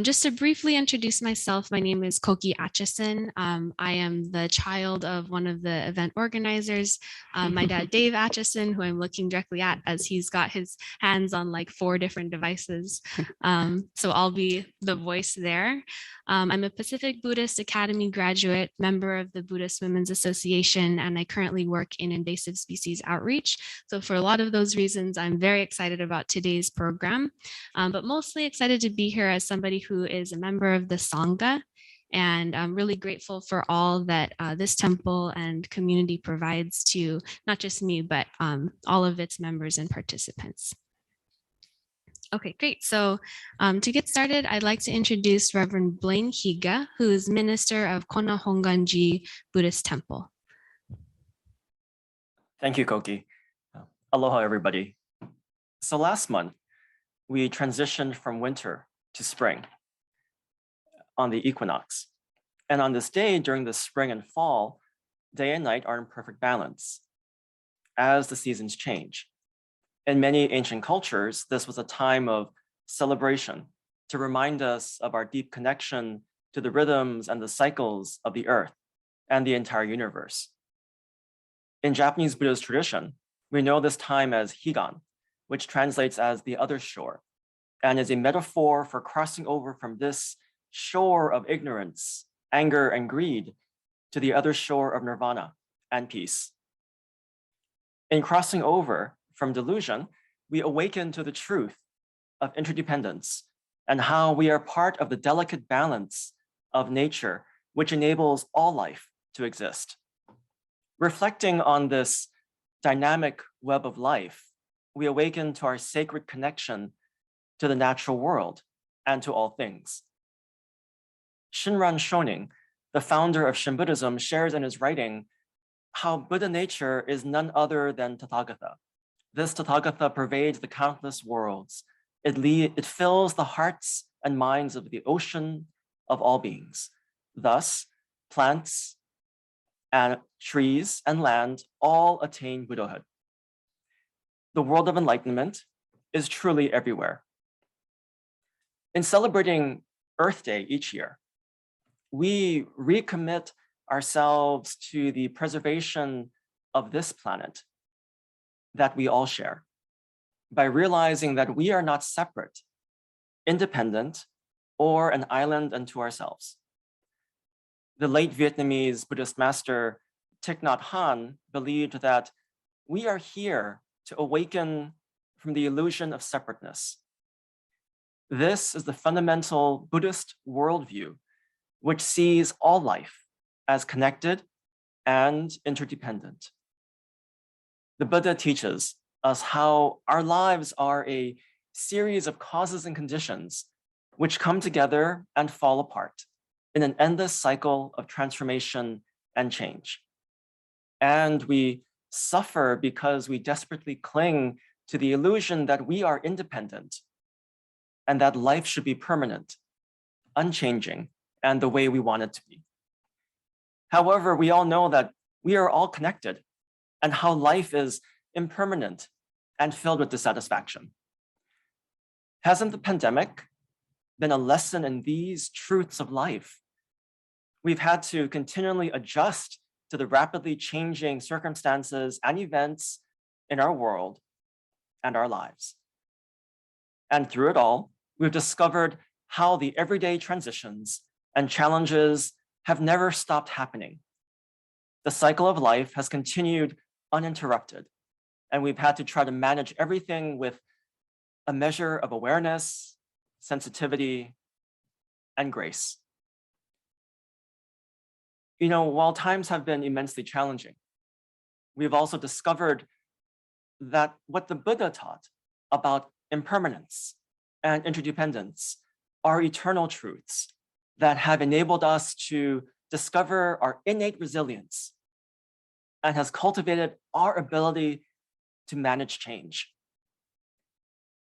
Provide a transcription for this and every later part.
Just to briefly introduce myself, my name is Koki Atcheson. I am the child of one of the event organizers, my dad, Dave Atcheson, who I'm looking directly at as he's got his hands on like 4 different devices. So I'll be the voice there. I'm a Pacific Buddhist Academy graduate, member of the Buddhist Women's Association, and I currently work in invasive species outreach. So for a lot of those reasons, I'm very excited about today's program, but mostly excited to be here as somebody who is a member of the Sangha, and I'm really grateful for all that this temple and community provides to not just me, but all of its members and participants. Okay, great. So to get started, I'd like to introduce Reverend Blayne Higa, who is minister of Kona Hongwanji Buddhist Temple. Thank you, Koki. Aloha, everybody. So last month, we transitioned from winter to spring on the equinox. And on this day during the spring and fall, day and night are in perfect balance as the seasons change. In many ancient cultures, this was a time of celebration to remind us of our deep connection to the rhythms and the cycles of the earth and the entire universe. In Japanese Buddhist tradition, we know this time as Higan, which translates as the other shore, and is a metaphor for crossing over from this shore of ignorance, anger, and greed to the other shore of nirvana and peace. In crossing over from delusion, we awaken to the truth of interdependence and how we are part of the delicate balance of nature, which enables all life to exist. Reflecting on this dynamic web of life, we awaken to our sacred connection to the natural world and to all things. Shinran Shonin, the founder of Shin Buddhism, shares in his writing how Buddha nature is none other than Tathagata. This Tathagata pervades the countless worlds. It fills the hearts and minds of the ocean of all beings. Thus, plants and trees and land all attain Buddhahood. The world of enlightenment is truly everywhere. In celebrating Earth Day each year, we recommit ourselves to the preservation of this planet that we all share by realizing that we are not separate, independent, or an island unto ourselves. The late Vietnamese Buddhist master Thich Nhat Hanh believed that we are here to awaken from the illusion of separateness. This is the fundamental Buddhist worldview, which sees all life as connected and interdependent. The Buddha teaches us how our lives are a series of causes and conditions which come together and fall apart in an endless cycle of transformation and change. And we suffer because we desperately cling to the illusion that we are independent and that life should be permanent, unchanging, and the way we want it to be. However, we all know that we are all connected and how life is impermanent and filled with dissatisfaction. Hasn't the pandemic been a lesson in these truths of life? We've had to continually adjust to the rapidly changing circumstances and events in our world and our lives. And through it all, we've discovered how the everyday transitions and challenges have never stopped happening. The cycle of life has continued uninterrupted, and we've had to try to manage everything with a measure of awareness, sensitivity, and grace. You know, while times have been immensely challenging, we've also discovered that what the Buddha taught about impermanence and interdependence are eternal truths that have enabled us to discover our innate resilience and has cultivated our ability to manage change.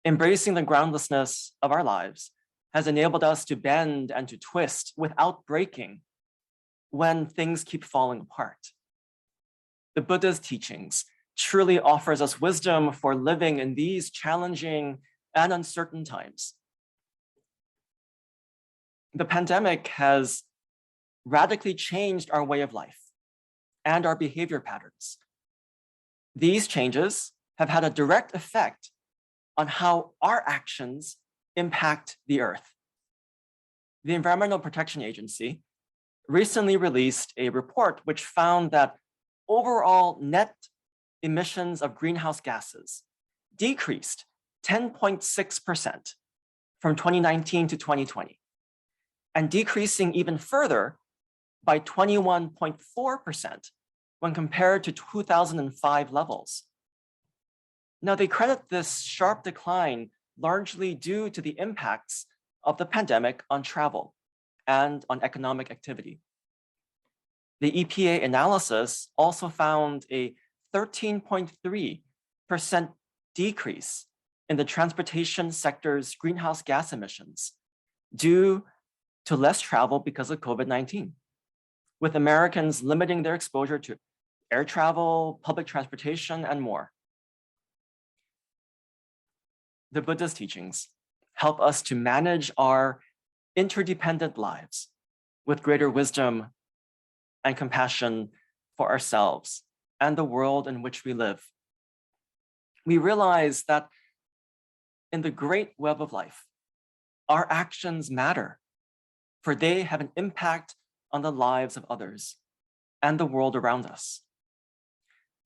Embracing the groundlessness of our lives has enabled us to bend and to twist without breaking when things keep falling apart. The Buddha's teachings truly offers us wisdom for living in these challenging and uncertain times. The pandemic has radically changed our way of life and our behavior patterns. These changes have had a direct effect on how our actions impact the earth. The Environmental Protection Agency recently released a report which found that overall net emissions of greenhouse gases decreased 10.6% from 2019 to 2020, and decreasing even further by 21.4% when compared to 2005 levels. Now, they credit this sharp decline largely due to the impacts of the pandemic on travel and on economic activity. The EPA analysis also found a 13.3% decrease in the transportation sector's greenhouse gas emissions due to less travel because of COVID-19, with Americans limiting their exposure to air travel, public transportation, and more. The Buddha's teachings help us to manage our interdependent lives with greater wisdom and compassion for ourselves and the world in which we live. We realize that in the great web of life, our actions matter, for they have an impact on the lives of others and the world around us.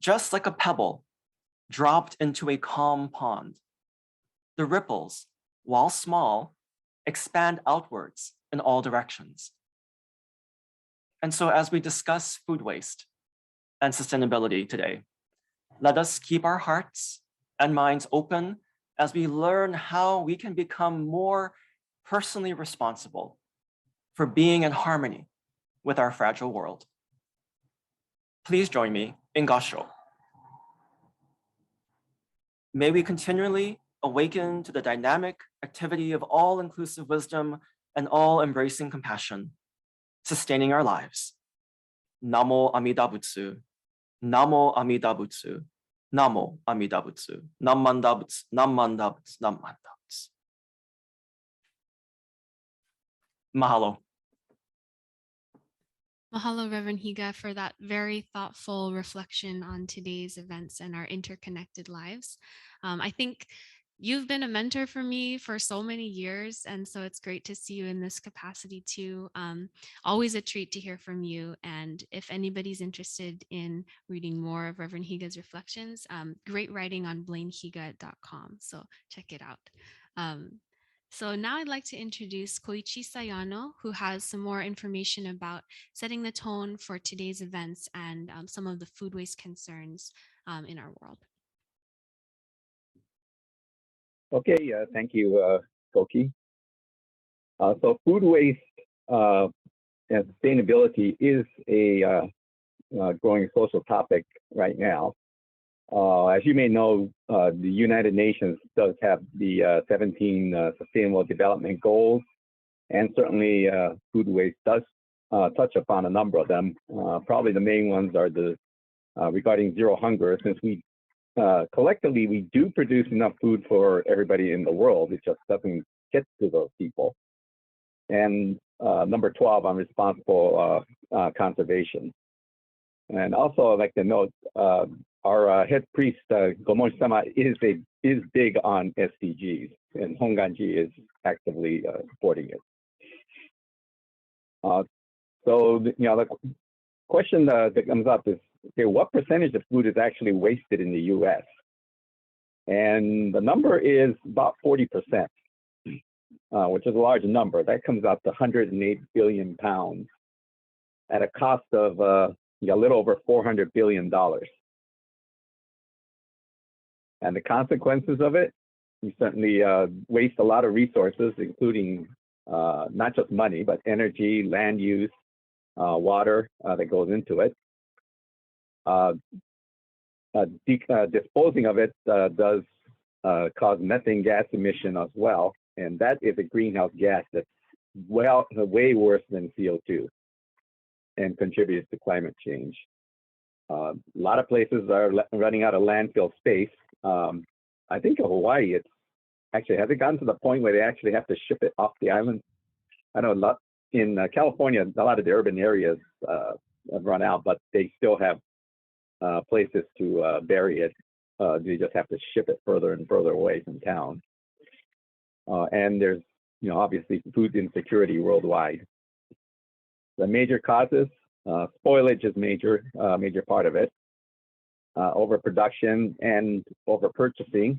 Just like a pebble dropped into a calm pond, the ripples, while small, expand outwards in all directions. And so as we discuss food waste and sustainability today, let us keep our hearts and minds open as we learn how we can become more personally responsible for being in harmony with our fragile world. Please join me in Gassho. May we continually awaken to the dynamic activity of all-inclusive wisdom and all-embracing compassion, sustaining our lives. Namo Amida Butsu, Namo Amida Butsu, Namo Amida Butsu, Nammanda Butsu, Nammanda Butsu, Nammanda Butsu. Mahalo. Mahalo, Reverend Higa, for that very thoughtful reflection on today's events and our interconnected lives. I think you've been a mentor for me for so many years, and so it's great to see you in this capacity too. Always a treat to hear from you. And if anybody's interested in reading more of Reverend Higa's reflections, great writing on BlayneHiga.com, so check it out. So now I'd like to introduce Koichi Sayano, who has some more information about setting the tone for today's events and some of the food waste concerns in our world. Okay, thank you, Koki. So food waste and sustainability is a growing social topic right now. As you may know, the United Nations does have the 17 Sustainable Development Goals, and certainly food waste does touch upon a number of them. Probably the main ones are the regarding zero hunger, since we collectively we do produce enough food for everybody in the world. It just doesn't get to those people. And number 12 on responsible conservation. And also I'd like to note our head priest, Gomon-sama, is big on SDGs, and Hongwanji is actively supporting it. So, the question that comes up is, okay, what percentage of food is actually wasted in the U.S.? And the number is about 40%, which is a large number. That comes out to 108 billion pounds at a cost of a little over $400 billion. And the consequences of it, you certainly waste a lot of resources, including not just money, but energy, land use, water that goes into it. Disposing of it does cause methane gas emission as well, And that is a greenhouse gas that's way worse than CO2 and contributes to climate change. A lot of places are running out of landfill space. I think in Hawaii, it's actually, has it gotten to the point where they actually have to ship it off the island? I know a lot in California, a lot of the urban areas have run out, but they still have places to bury it. You just have to ship it further and further away from town. And there's, obviously food insecurity worldwide. The major causes, spoilage is major part of it. Overproduction and overpurchasing.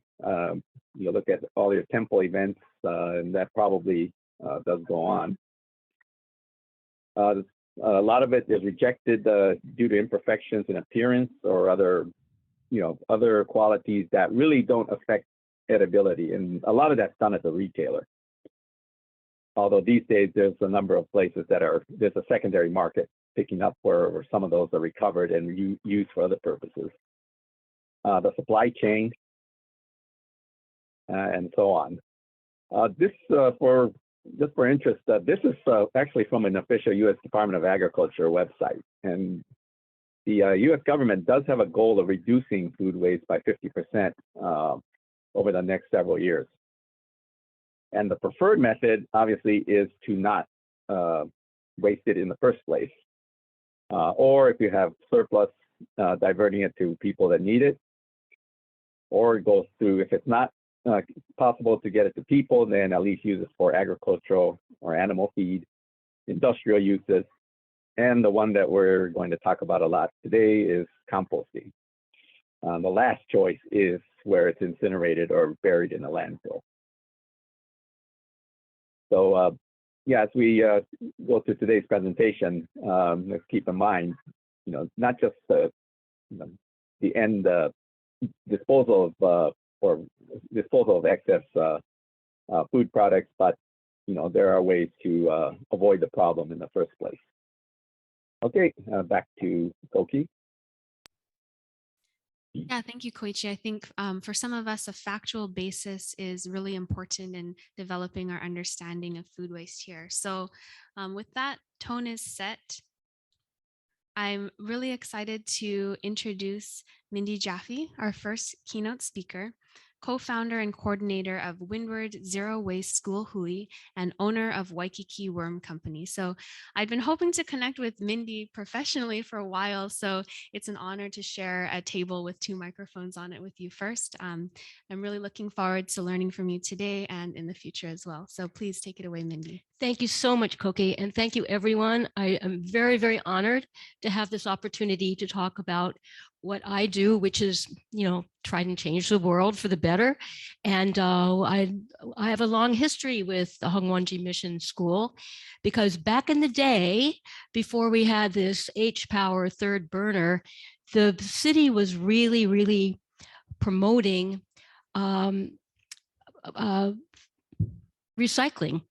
You look at all your temple events, and that probably does go on. A lot of it is rejected due to imperfections in appearance or other qualities that really don't affect edibility. And a lot of that's done at the retailer. Although these days there's a number of places there's a secondary market picking up where some of those are recovered and used for other purposes. The supply chain, and so on. Just for interest, this is actually from an official U.S. Department of Agriculture website. And the U.S. government does have a goal of reducing food waste by 50% over the next several years. And the preferred method, obviously, is to not waste it in the first place. Or if you have surplus, diverting it to people that need it. Or it goes through, if it's not possible to get it to people, then at least use it for agricultural or animal feed, industrial uses. And the one that we're going to talk about a lot today is composting. The last choice is where it's incinerated or buried in a landfill. So as we go through today's presentation, let's keep in mind, not just the end disposal of excess food products, but there are ways to avoid the problem in the first place. Okay, back to Koki. Yeah, thank you, Koichi. I think for some of us, a factual basis is really important in developing our understanding of food waste here. So with that tone is set, I'm really excited to introduce Mindy Jaffe, our first keynote speaker, co-founder and coordinator of Windward Zero Waste School Hui, and owner of Waikiki Worm Company. So I've been hoping to connect with Mindy professionally for a while, so it's an honor to share a table with 2 microphones on it with you first. I'm really looking forward to learning from you today and in the future as well. So please take it away, Mindy. Thank you so much, Koki, and thank you, everyone. I am very, very honored to have this opportunity to talk about what I do, which is, try and change the world for the better. And I have a long history with the Hongwanji Mission School, because back in the day, before we had this H-Power third burner, the city was really, really promoting recycling.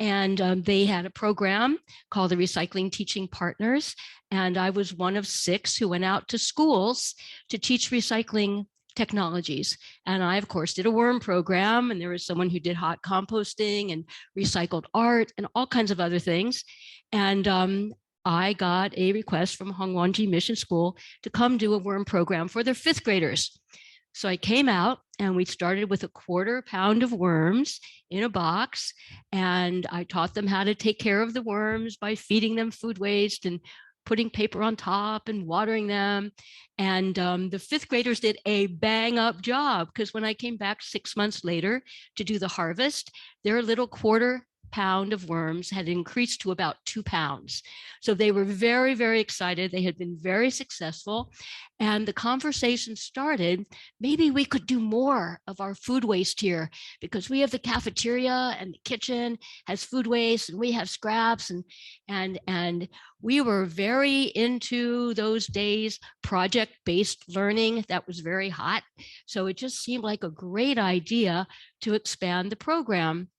And they had a program called the Recycling Teaching Partners. And I was one of 6 who went out to schools to teach recycling technologies. And I, of course, did a worm program. And there was someone who did hot composting and recycled art and all kinds of other things. And I got a request from Hongwanji Mission School to come do a worm program for their 5th graders. So I came out and we started with a 1/4 pound of worms in a box. And I taught them how to take care of the worms by feeding them food waste and putting paper on top and watering them. And the 5th graders did a bang up job, because when I came back 6 months later to do the harvest, their little 1/4 pound of worms had increased to about 2 pounds. So they were very, very excited. They had been very successful. And the conversation started, maybe we could do more of our food waste here, because we have the cafeteria and the kitchen has food waste and we have scraps. And we were very into those days project-based learning that was very hot. So it just seemed like a great idea to expand the program.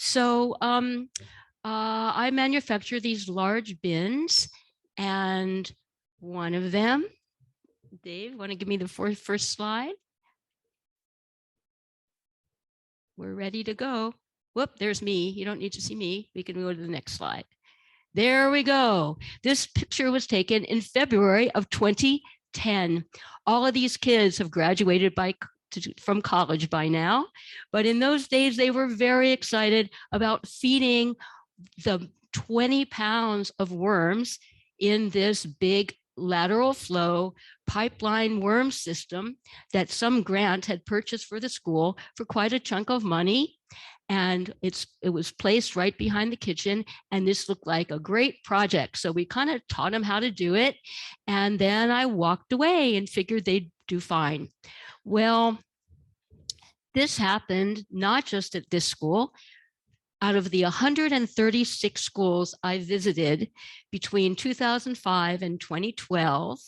So I manufacture these large bins, and one of them, Dave, want to give me the first slide? We're ready to go. Whoop, there's me. You don't need to see me. We can go to the next slide. There we go. This picture was taken in February of 2010. All of these kids have graduated from college by now, but in those days, they were very excited about feeding the 20 pounds of worms in this big lateral flow pipeline worm system that some grant had purchased for the school for quite a chunk of money. And it was placed right behind the kitchen, and this looked like a great project. So we kind of taught them how to do it. And then I walked away and figured they'd do fine. Well, this happened not just at this school. Out of the 136 schools I visited between 2005 and 2012,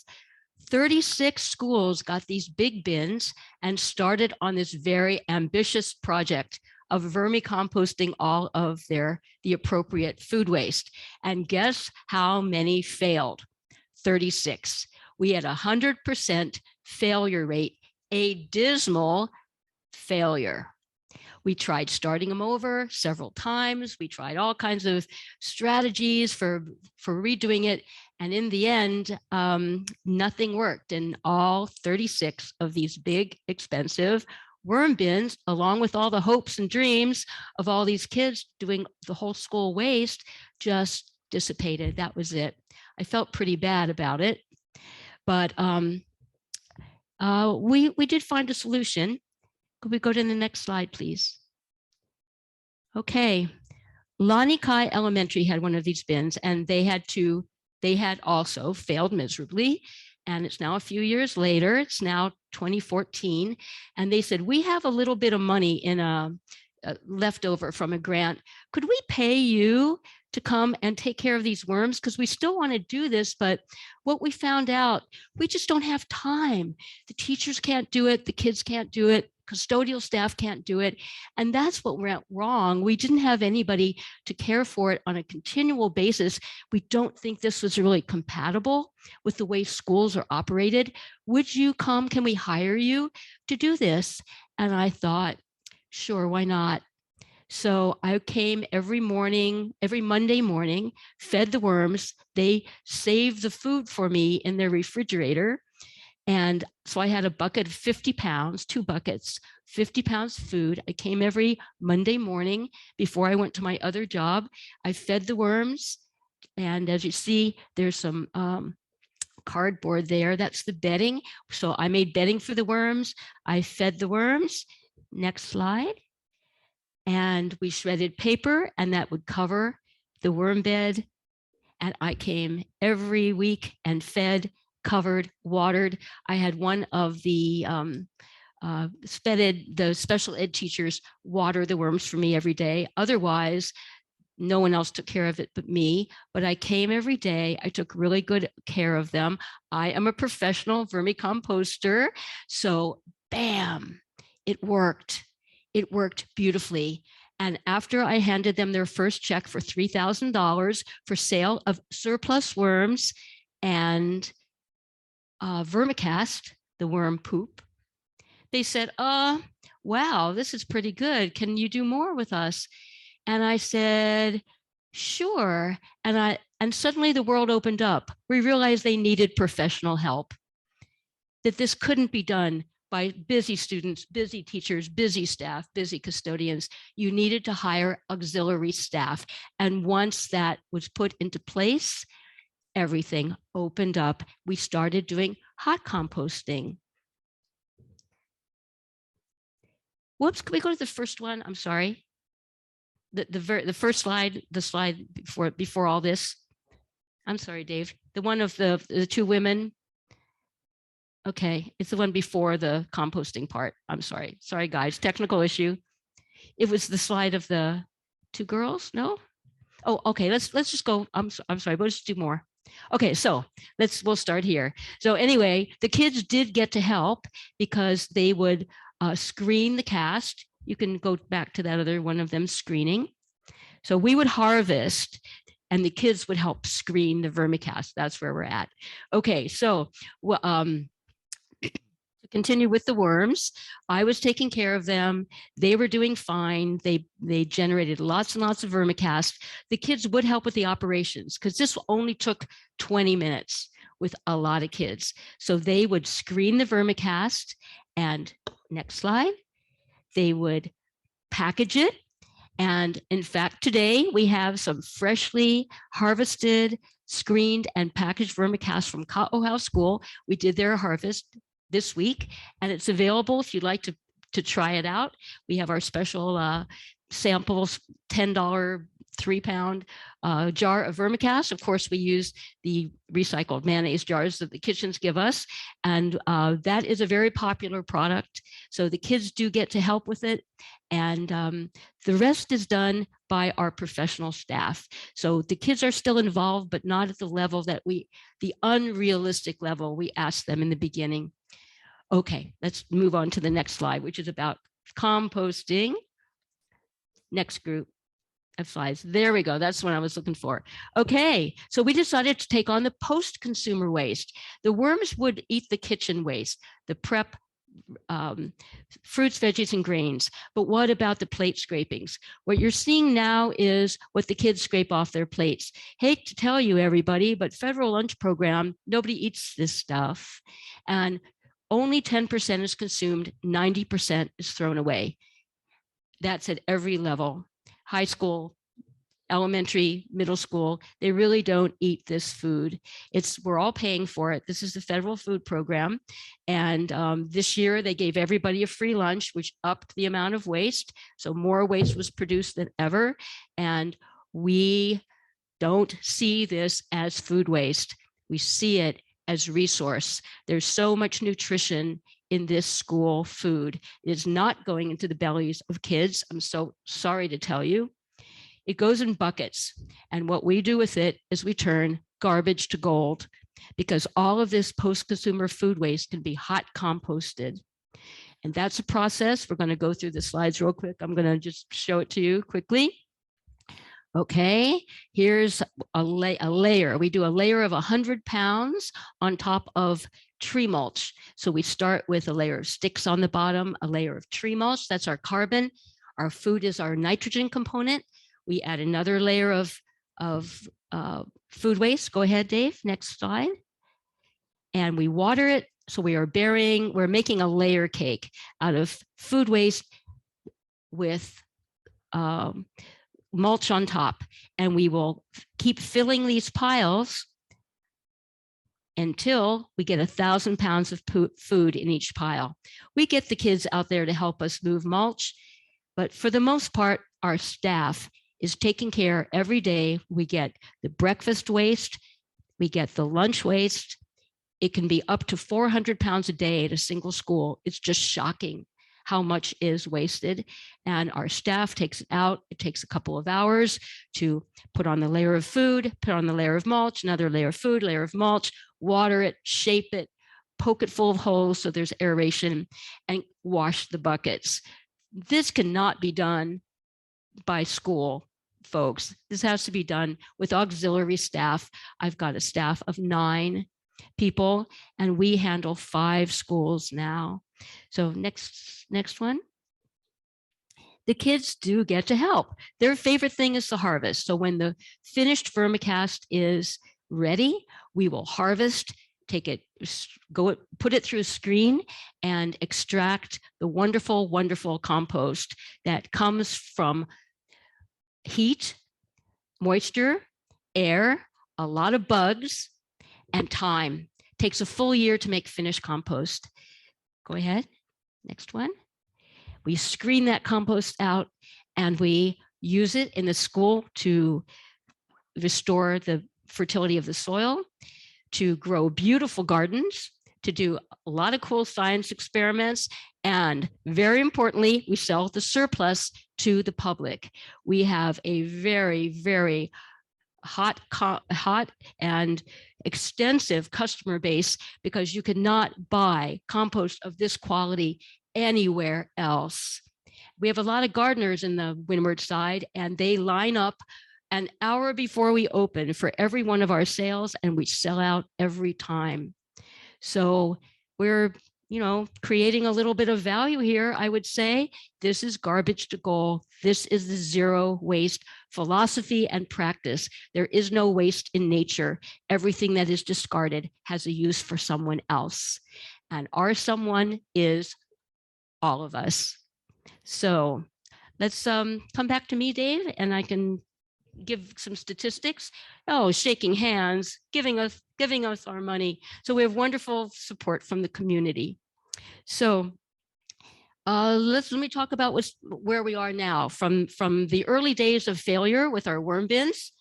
36 schools got these big bins and started on this very ambitious project of vermicomposting all of the appropriate food waste. And guess how many failed? 36. We had 100% failure rate, a dismal failure. We tried starting them over several times. We tried all kinds of strategies for redoing it. And in the end, nothing worked. And all 36 of these big, expensive worm bins, along with all the hopes and dreams of all these kids doing the whole school waste, just dissipated. That was it. I felt pretty bad about it. But we did find a solution. Could we go to the next slide, please? Okay. Lanikai Elementary had one of these bins, and they had also failed miserably. And it's now a few years later, it's now 2014. And they said, we have a little bit of money in a leftover from a grant. Could we pay you to come and take care of these worms? Because we still want to do this, but what we found out, we just don't have time. The teachers can't do it. The kids can't do it. Custodial staff can't do it. And that's what went wrong. We didn't have anybody to care for it on a continual basis. We don't think this was really compatible with the way schools are operated. Would you come? Can we hire you to do this? And I thought, sure, why not? So I came every morning, every Monday morning, fed the worms. They saved the food for me in their refrigerator. And so I had a bucket of 50 pounds, 2 buckets, 50 pounds food. I came every Monday morning before I went to my other job. I fed the worms. And as you see, there's some cardboard there. That's the bedding. So I made bedding for the worms. I fed the worms. Next slide. And we shredded paper, and that would cover the worm bed. And I came every week and fed, covered, watered. I had one of the special ed teachers water the worms for me every day. Otherwise, no one else took care of it but me. But I came every day. I took really good care of them. I am a professional vermicomposter. So bam, it worked. It worked beautifully. And after I handed them their first check for $3,000 for sale of surplus worms and vermicast, the worm poop, they said, wow, this is pretty good. Can you do more with us? And I said, sure. And suddenly the world opened up. We realized they needed professional help, that this couldn't be done by busy students, busy teachers, busy staff, busy custodians. You needed to hire auxiliary staff. And once that was put into place, everything opened up. We started doing hot composting. Whoops, can we go to the first one? I'm sorry. The first slide, the slide before all this. I'm sorry, Dave. The one of the 2 women. Okay, it's the one before the composting part. I'm sorry. Sorry, guys, technical issue. It was the slide of the 2 girls, no? Oh, okay, let's just go. I'm sorry, we'll just do more. Okay, so we'll start here. So anyway, the kids did get to help because they would screen the cast. You can go back to that other one of them screening. So we would harvest and the kids would help screen the vermicast. That's where we're at. Okay, so to continue with the worms. I was taking care of them. They were doing fine. They generated lots and lots of vermicast. The kids would help with the operations because this only took 20 minutes with a lot of kids. So they would screen the vermicast, and next slide, they would package it. And in fact, today we have some freshly harvested, screened, and packaged vermicast from Ka'ohau School. We did their harvest this week, and it's available if you'd like to try it out. We have our special samples, $10 3-pound jar of vermicast. Of course, we use the recycled mayonnaise jars that the kitchens give us, and that is a very popular product. So the kids do get to help with it, and the rest is done by our professional staff. So the kids are still involved, but not at the level that the unrealistic level we asked them in the beginning. Okay, let's move on to the next slide, which is about composting. Next group of slides. There we go. That's what I was looking for. Okay, so we decided to take on the post-consumer waste. The worms would eat the kitchen waste, the prep fruits, veggies, and grains. But what about the plate scrapings? What you're seeing now is what the kids scrape off their plates. Hate to tell you, everybody, but federal lunch program, nobody eats this stuff. And only 10% is consumed, 90% is thrown away. That's at every level. High school, elementary, middle school, they really don't eat this food. We're all paying for it. This is the federal food program. And this year they gave everybody a free lunch, which upped the amount of waste. So more waste was produced than ever. And we don't see this as food waste. We see it as resource. There's so much nutrition in this school food. It is not going into the bellies of kids. I'm so sorry to tell you. It goes in buckets. And what we do with it is we turn garbage to gold, because all of this post-consumer food waste can be hot composted. And that's a process. We're going to go through the slides real quick. I'm going to just show it to you quickly. Okay, here's a layer. We do a layer of 100 pounds on top of tree mulch. So we start with a layer of sticks on the bottom, a layer of tree mulch. That's our carbon. Our food is our nitrogen component. We add another layer of food waste. Go ahead, Dave. Next slide. And we water it. So we're making a layer cake out of food waste with mulch on top, and we will keep filling these piles until we get 1,000 pounds of food in each pile. We get the kids out there to help us move mulch, but for the most part, our staff is taking care every day. We get the breakfast waste, we get the lunch waste. It can be up to 400 pounds a day at a single school. It's just shocking how much is wasted, and our staff takes it out. It takes a couple of hours to put on the layer of food, put on the layer of mulch, another layer of food, layer of mulch, water it, shape it, poke it full of holes so there's aeration, and wash the buckets. This cannot be done by school folks. This has to be done with auxiliary staff. I've got a staff of 9 people, and we handle 5 schools now. So next one. The kids do get to help. Their favorite thing is the harvest. So when the finished vermicast is ready, we will harvest, take it, put it through a screen, and extract the wonderful, wonderful compost that comes from heat, moisture, air, a lot of bugs, and time. It takes a full year to make finished compost. Go ahead, next one. We screen that compost out, and we use it in the school to restore the fertility of the soil, to grow beautiful gardens, to do a lot of cool science experiments, and very importantly, we sell the surplus to the public. We have a very, very hot and extensive customer base, because you cannot buy compost of this quality anywhere else. We have a lot of gardeners in the Windward side, and they line up an hour before we open for every one of our sales, and we sell out every time. So we're creating a little bit of value here, I would say this is garbage to gold. This is the zero waste philosophy and practice. There is no waste in nature. Everything that is discarded has a use for someone else. And our someone is all of us. So let's come back to me, Dave, and I can give some statistics. Oh, shaking hands, giving us our money. So we have wonderful support from the community. So let me talk about where we are now. From the early days of failure with our worm bins,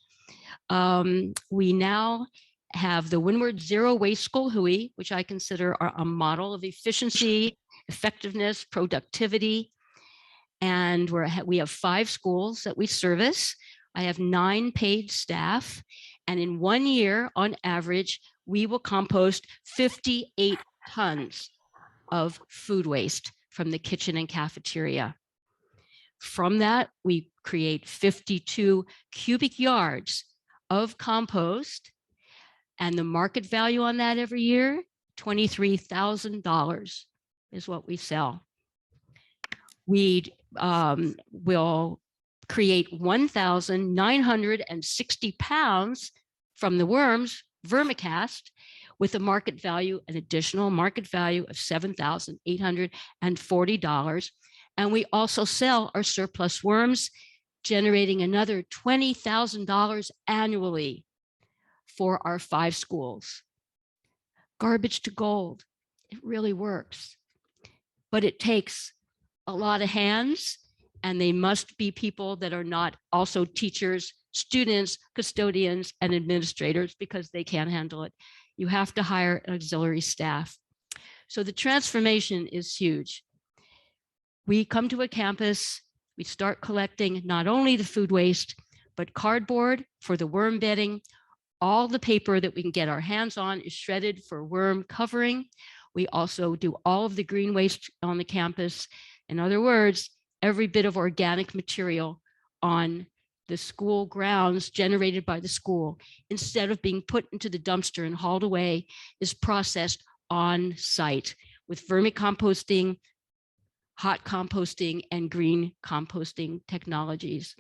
we now have the Windward Zero Waste School Hui, which I consider a model of efficiency, effectiveness, productivity. And we have 5 schools that we service. I have 9 paid staff. And in 1 year, on average, we will compost 58 tons of food waste from the kitchen and cafeteria. From that, we create 52 cubic yards of compost. And the market value on that every year, $23,000 is what we sell. We will create 1,960 pounds from the worms, vermicast, with an additional market value of $7,840. And we also sell our surplus worms, generating another $20,000 annually for our 5 schools. Garbage to gold. It really works. But it takes a lot of hands, and they must be people that are not also teachers, students, custodians, and administrators, because they can't handle it. You have to hire an auxiliary staff. So the transformation is huge. We come to a campus, we start collecting not only the food waste, but cardboard for the worm bedding. All the paper that we can get our hands on is shredded for worm covering. We also do all of the green waste on the campus. In other words, every bit of organic material on the school grounds generated by the school, instead of being put into the dumpster and hauled away, is processed on site with vermicomposting, hot composting, and green composting technologies.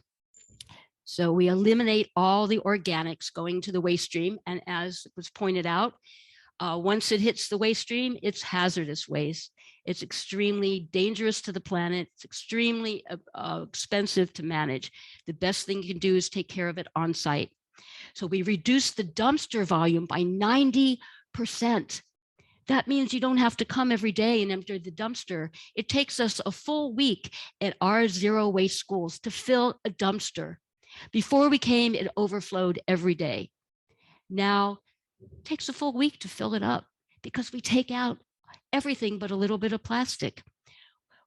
So we eliminate all the organics going to the waste stream. And as was pointed out, once it hits the waste stream, it's hazardous waste. It's extremely dangerous to the planet. It's extremely expensive to manage. The best thing you can do is take care of it on site. So we reduce the dumpster volume by 90%. That means you don't have to come every day and empty the dumpster. It takes us a full week at our zero waste schools to fill a dumpster. Before we came, it overflowed every day. Now, it takes a full week to fill it up because we take out everything but a little bit of plastic.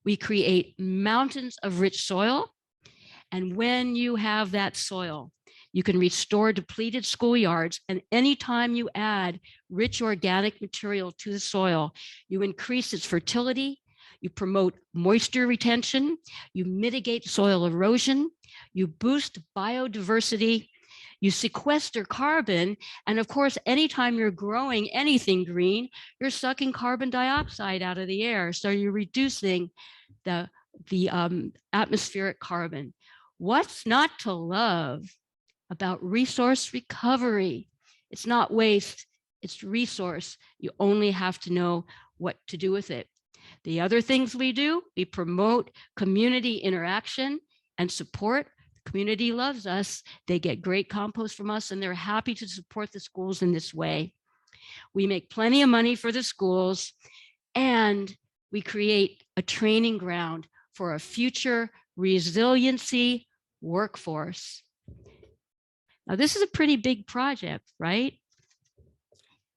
We create mountains of rich soil. And when you have that soil, you can restore depleted schoolyards. And anytime you add rich organic material to the soil, you increase its fertility, you promote moisture retention, you mitigate soil erosion, you boost biodiversity, you sequester carbon. And of course, anytime you're growing anything green, you're sucking carbon dioxide out of the air. So you're reducing the atmospheric carbon. What's not to love about resource recovery? It's not waste, it's resource. You only have to know what to do with it. The other things we do, we promote community interaction and support. The community loves us. They get great compost from us, and they're happy to support the schools in this way. We make plenty of money for the schools, and we create a training ground for a future resiliency workforce. Now, this is a pretty big project, right?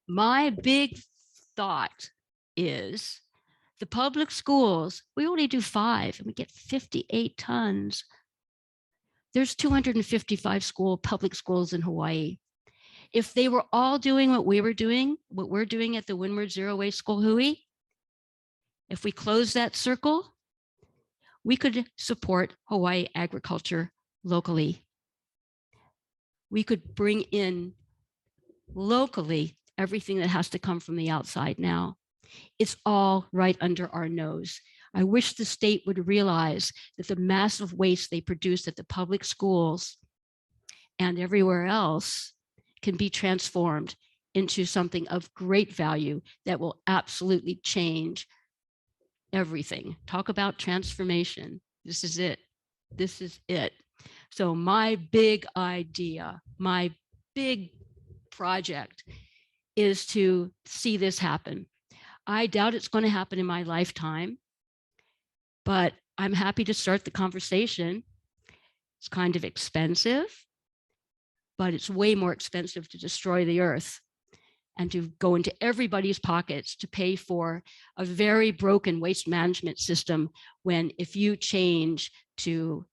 My big thought is the public schools, we only do 5 and we get 58 tons. There's 255 public schools in Hawaii. If they were all doing what we're doing at the Windward Zero Waste School Hui, if we close that circle, we could support Hawaii agriculture locally. We could bring in locally everything that has to come from the outside now. It's all right under our nose. I wish the state would realize that the massive waste they produce at the public schools and everywhere else can be transformed into something of great value that will absolutely change everything. Talk about transformation. This is it. This is it. So my big idea, my big project is to see this happen. I doubt it's going to happen in my lifetime, but I'm happy to start the conversation. It's kind of expensive, but it's way more expensive to destroy the earth and to go into everybody's pockets to pay for a very broken waste management system, when if you change to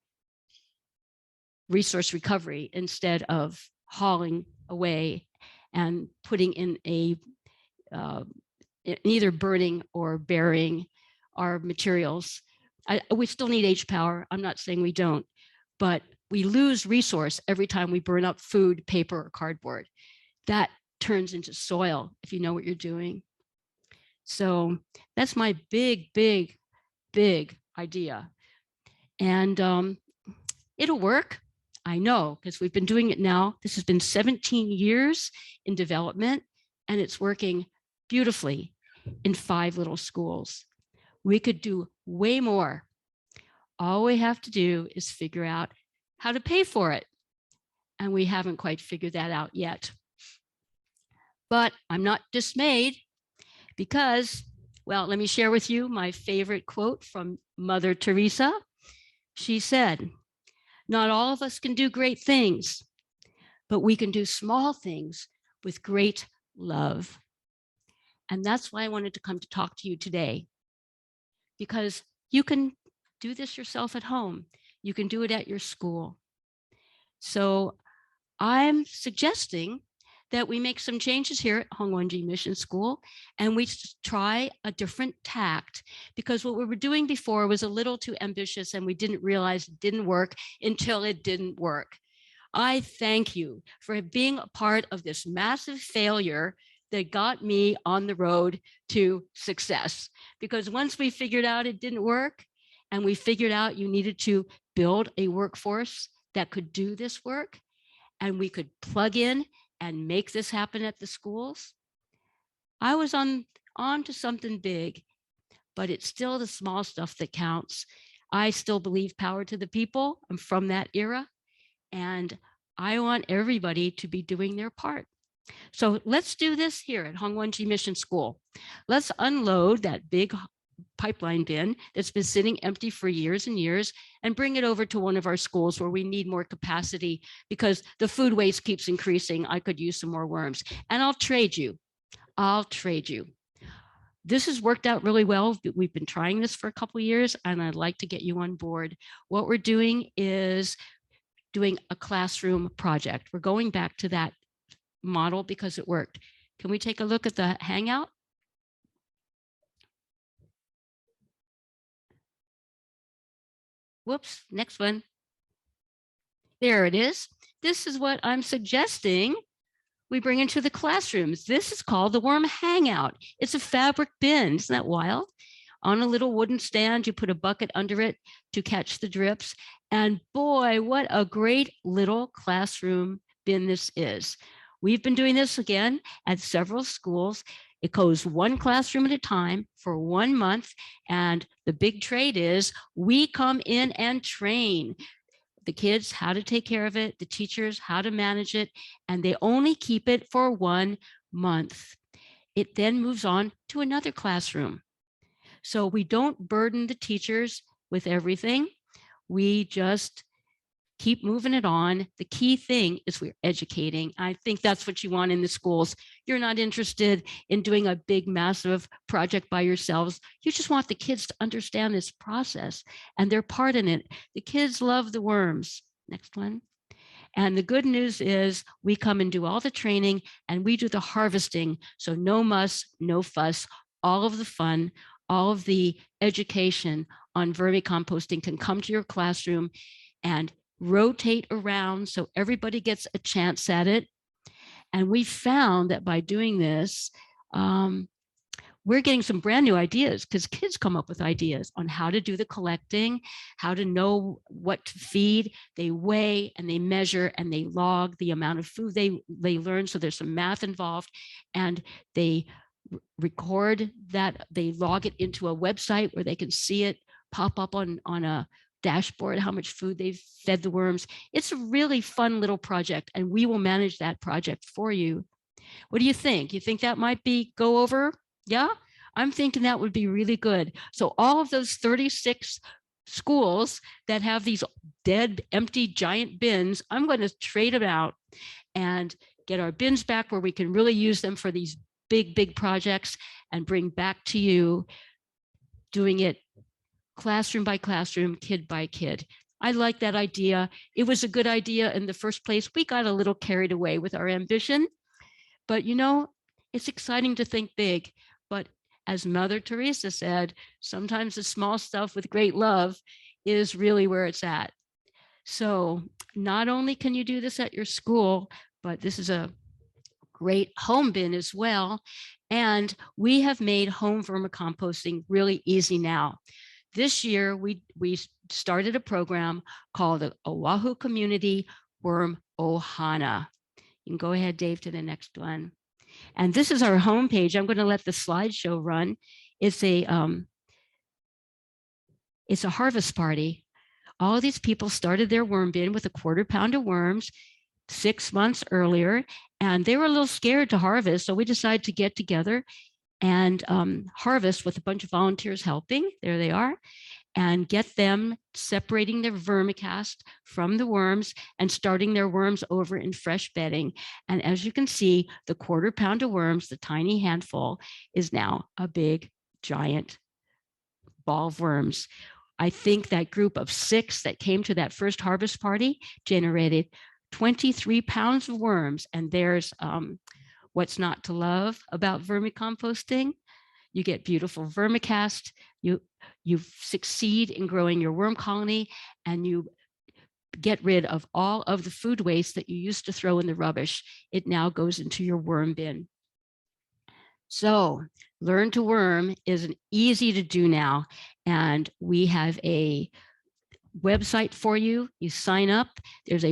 resource recovery instead of hauling away and putting in a either burning or burying our materials. We still need H-power. I'm not saying we don't, but we lose resource every time we burn up food, paper, or cardboard. That turns into soil if you know what you're doing. So that's my big, big, big idea. And it'll work. I know, because we've been doing it now. This has been 17 years in development, and it's working beautifully in 5 little schools. We could do way more. All we have to do is figure out how to pay for it. And we haven't quite figured that out yet. But I'm not dismayed because, well, let me share with you my favorite quote from Mother Teresa. She said, "Not all of us can do great things, but we can do small things with great love." And that's why I wanted to come to talk to you today, because you can do this yourself at home. You can do it at your school. So I'm suggesting that we make some changes here at Hongwanji Mission School, and we try a different tact, because what we were doing before was a little too ambitious, and we didn't realize it didn't work until it didn't work. I thank you for being a part of this massive failure that got me on the road to success. Because once we figured out it didn't work, and we figured out you needed to build a workforce that could do this work, and we could plug in and make this happen at the schools, I was on to something big. But it's still the small stuff that counts. I still believe power to the people. I'm from that era, and I want everybody to be doing their part. So let's do this here at Hongwanji Mission School. Let's unload that big pipeline bin that's been sitting empty for years and years and bring it over to one of our schools where we need more capacity, because the food waste keeps increasing. I could use some more worms, and I'll trade you. This has worked out really well. We've been trying this for a couple of years, and I'd like to get you on board. What we're doing is doing a classroom project. We're going back to that model because it worked. Can we take a look at the hangout? Whoops, next one. There it is. This is what I'm suggesting we bring into the classrooms. This is called the Worm Hangout. It's a fabric bin. Isn't that wild? On a little wooden stand, you put a bucket under it to catch the drips. And boy, what a great little classroom bin this is. We've been doing this again at several schools. It goes one classroom at a time for 1 month. And the big trade is we come in and train the kids how to take care of it, the teachers how to manage it, and they only keep it for 1 month. It then moves on to another classroom. So we don't burden the teachers with everything. We just keep moving it on. The key thing is we're educating. I think that's what you want in the schools. You're not interested in doing a big, massive project by yourselves. You just want the kids to understand this process and their part in it. The kids love the worms. Next one. And the good news is we come and do all the training and we do the harvesting. So no muss, no fuss, all of the fun, all of the education on vermicomposting can come to your classroom and rotate around so everybody gets a chance at it. And we found that by doing this, we're getting some brand new ideas because kids come up with ideas on how to do the collecting, how to know what to feed. They weigh and they measure and they log the amount of food they learn. So there's some math involved, and they record that. They log it into a website where they can see it pop up on a dashboard, how much food they've fed the worms. It's a really fun little project, and we will manage that project for you. What do you think? You think that might go over? Yeah, I'm thinking that would be really good. So all of those 36 schools that have these dead, empty, giant bins, I'm going to trade them out and get our bins back where we can really use them for these big, big projects, and bring back to you doing it classroom by classroom, kid by kid. I like that idea. It was a good idea in the first place. We got a little carried away with our ambition, but it's exciting to think big. But as Mother Teresa said, sometimes the small stuff with great love is really where it's at. So not only can you do this at your school, but this is a great home bin as well. And we have made home vermicomposting really easy now. This year, we started a program called the Oahu Community Worm Ohana. You can go ahead, Dave, to the next one. And this is our homepage. I'm going to let the slideshow run. It's a harvest party. All of these people started their worm bin with a 1/4 pound of worms 6 months earlier, and they were a little scared to harvest. So we decided to get together and harvest with a bunch of volunteers helping. There they are. And get them separating their vermicast from the worms and starting their worms over in fresh bedding. And as you can see, the 1/4 pound of worms, the tiny handful, is now a big, giant ball of worms. I think that group of 6 that came to that first harvest party generated 23 pounds of worms. And there's what's not to love about vermicomposting. You get beautiful vermicast, you succeed in growing your worm colony, and you get rid of all of the food waste that you used to throw in the rubbish. It now goes into your worm bin. So Learn to Worm is easy to do now, and we have a website for you. You sign up. There's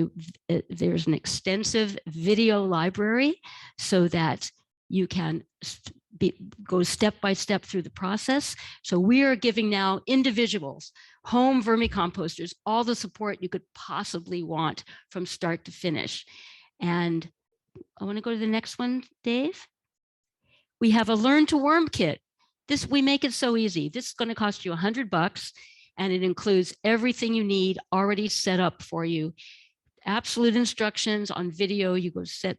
an extensive video library so that you can go step by step through the process. So we are giving now individuals, home vermicomposters, all the support you could possibly want from start to finish. And I want to go to the next one, Dave. We have a Learn to Worm kit. We make it so easy. This is going to cost you $100, and it includes everything you need already set up for you. Absolute instructions on video. You go step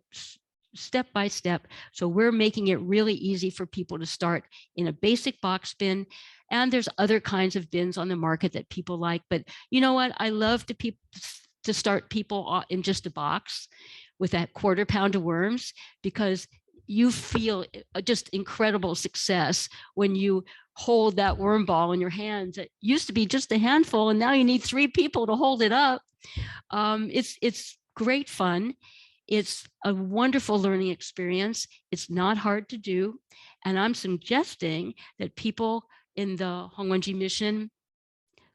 by step. So we're making it really easy for people to start in a basic box bin. And there's other kinds of bins on the market that people like. But you know what? I love to start people in just a box with that 1/4 pound of worms, because you feel just incredible success when you hold that worm ball in your hands. It used to be just a handful, and now you need 3 people to hold it up. It's great fun. It's a wonderful learning experience. It's not hard to do. And I'm suggesting that people in the Hongwanji mission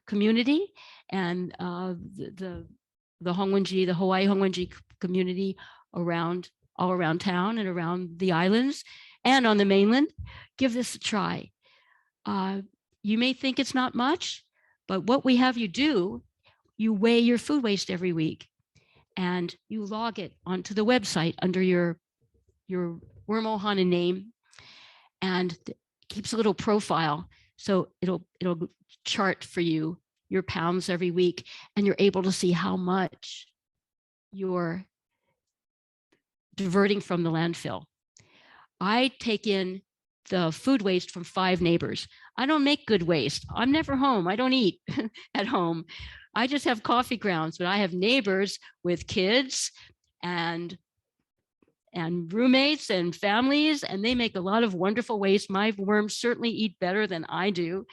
community and the Hongwanji, the Hawaii Hongwanji community all around town and around the islands and on the mainland, give this a try. You may think it's not much, but what we have you do, you weigh your food waste every week, and you log it onto the website under your Worm Ohana name, and keeps a little profile. So it'll chart for you your pounds every week, and you're able to see how much you're diverting from the landfill. I take in the food waste from 5 neighbors. I don't make good waste. I'm never home. I don't eat at home. I just have coffee grounds, but I have neighbors with kids and roommates and families, and they make a lot of wonderful waste. My worms certainly eat better than I do.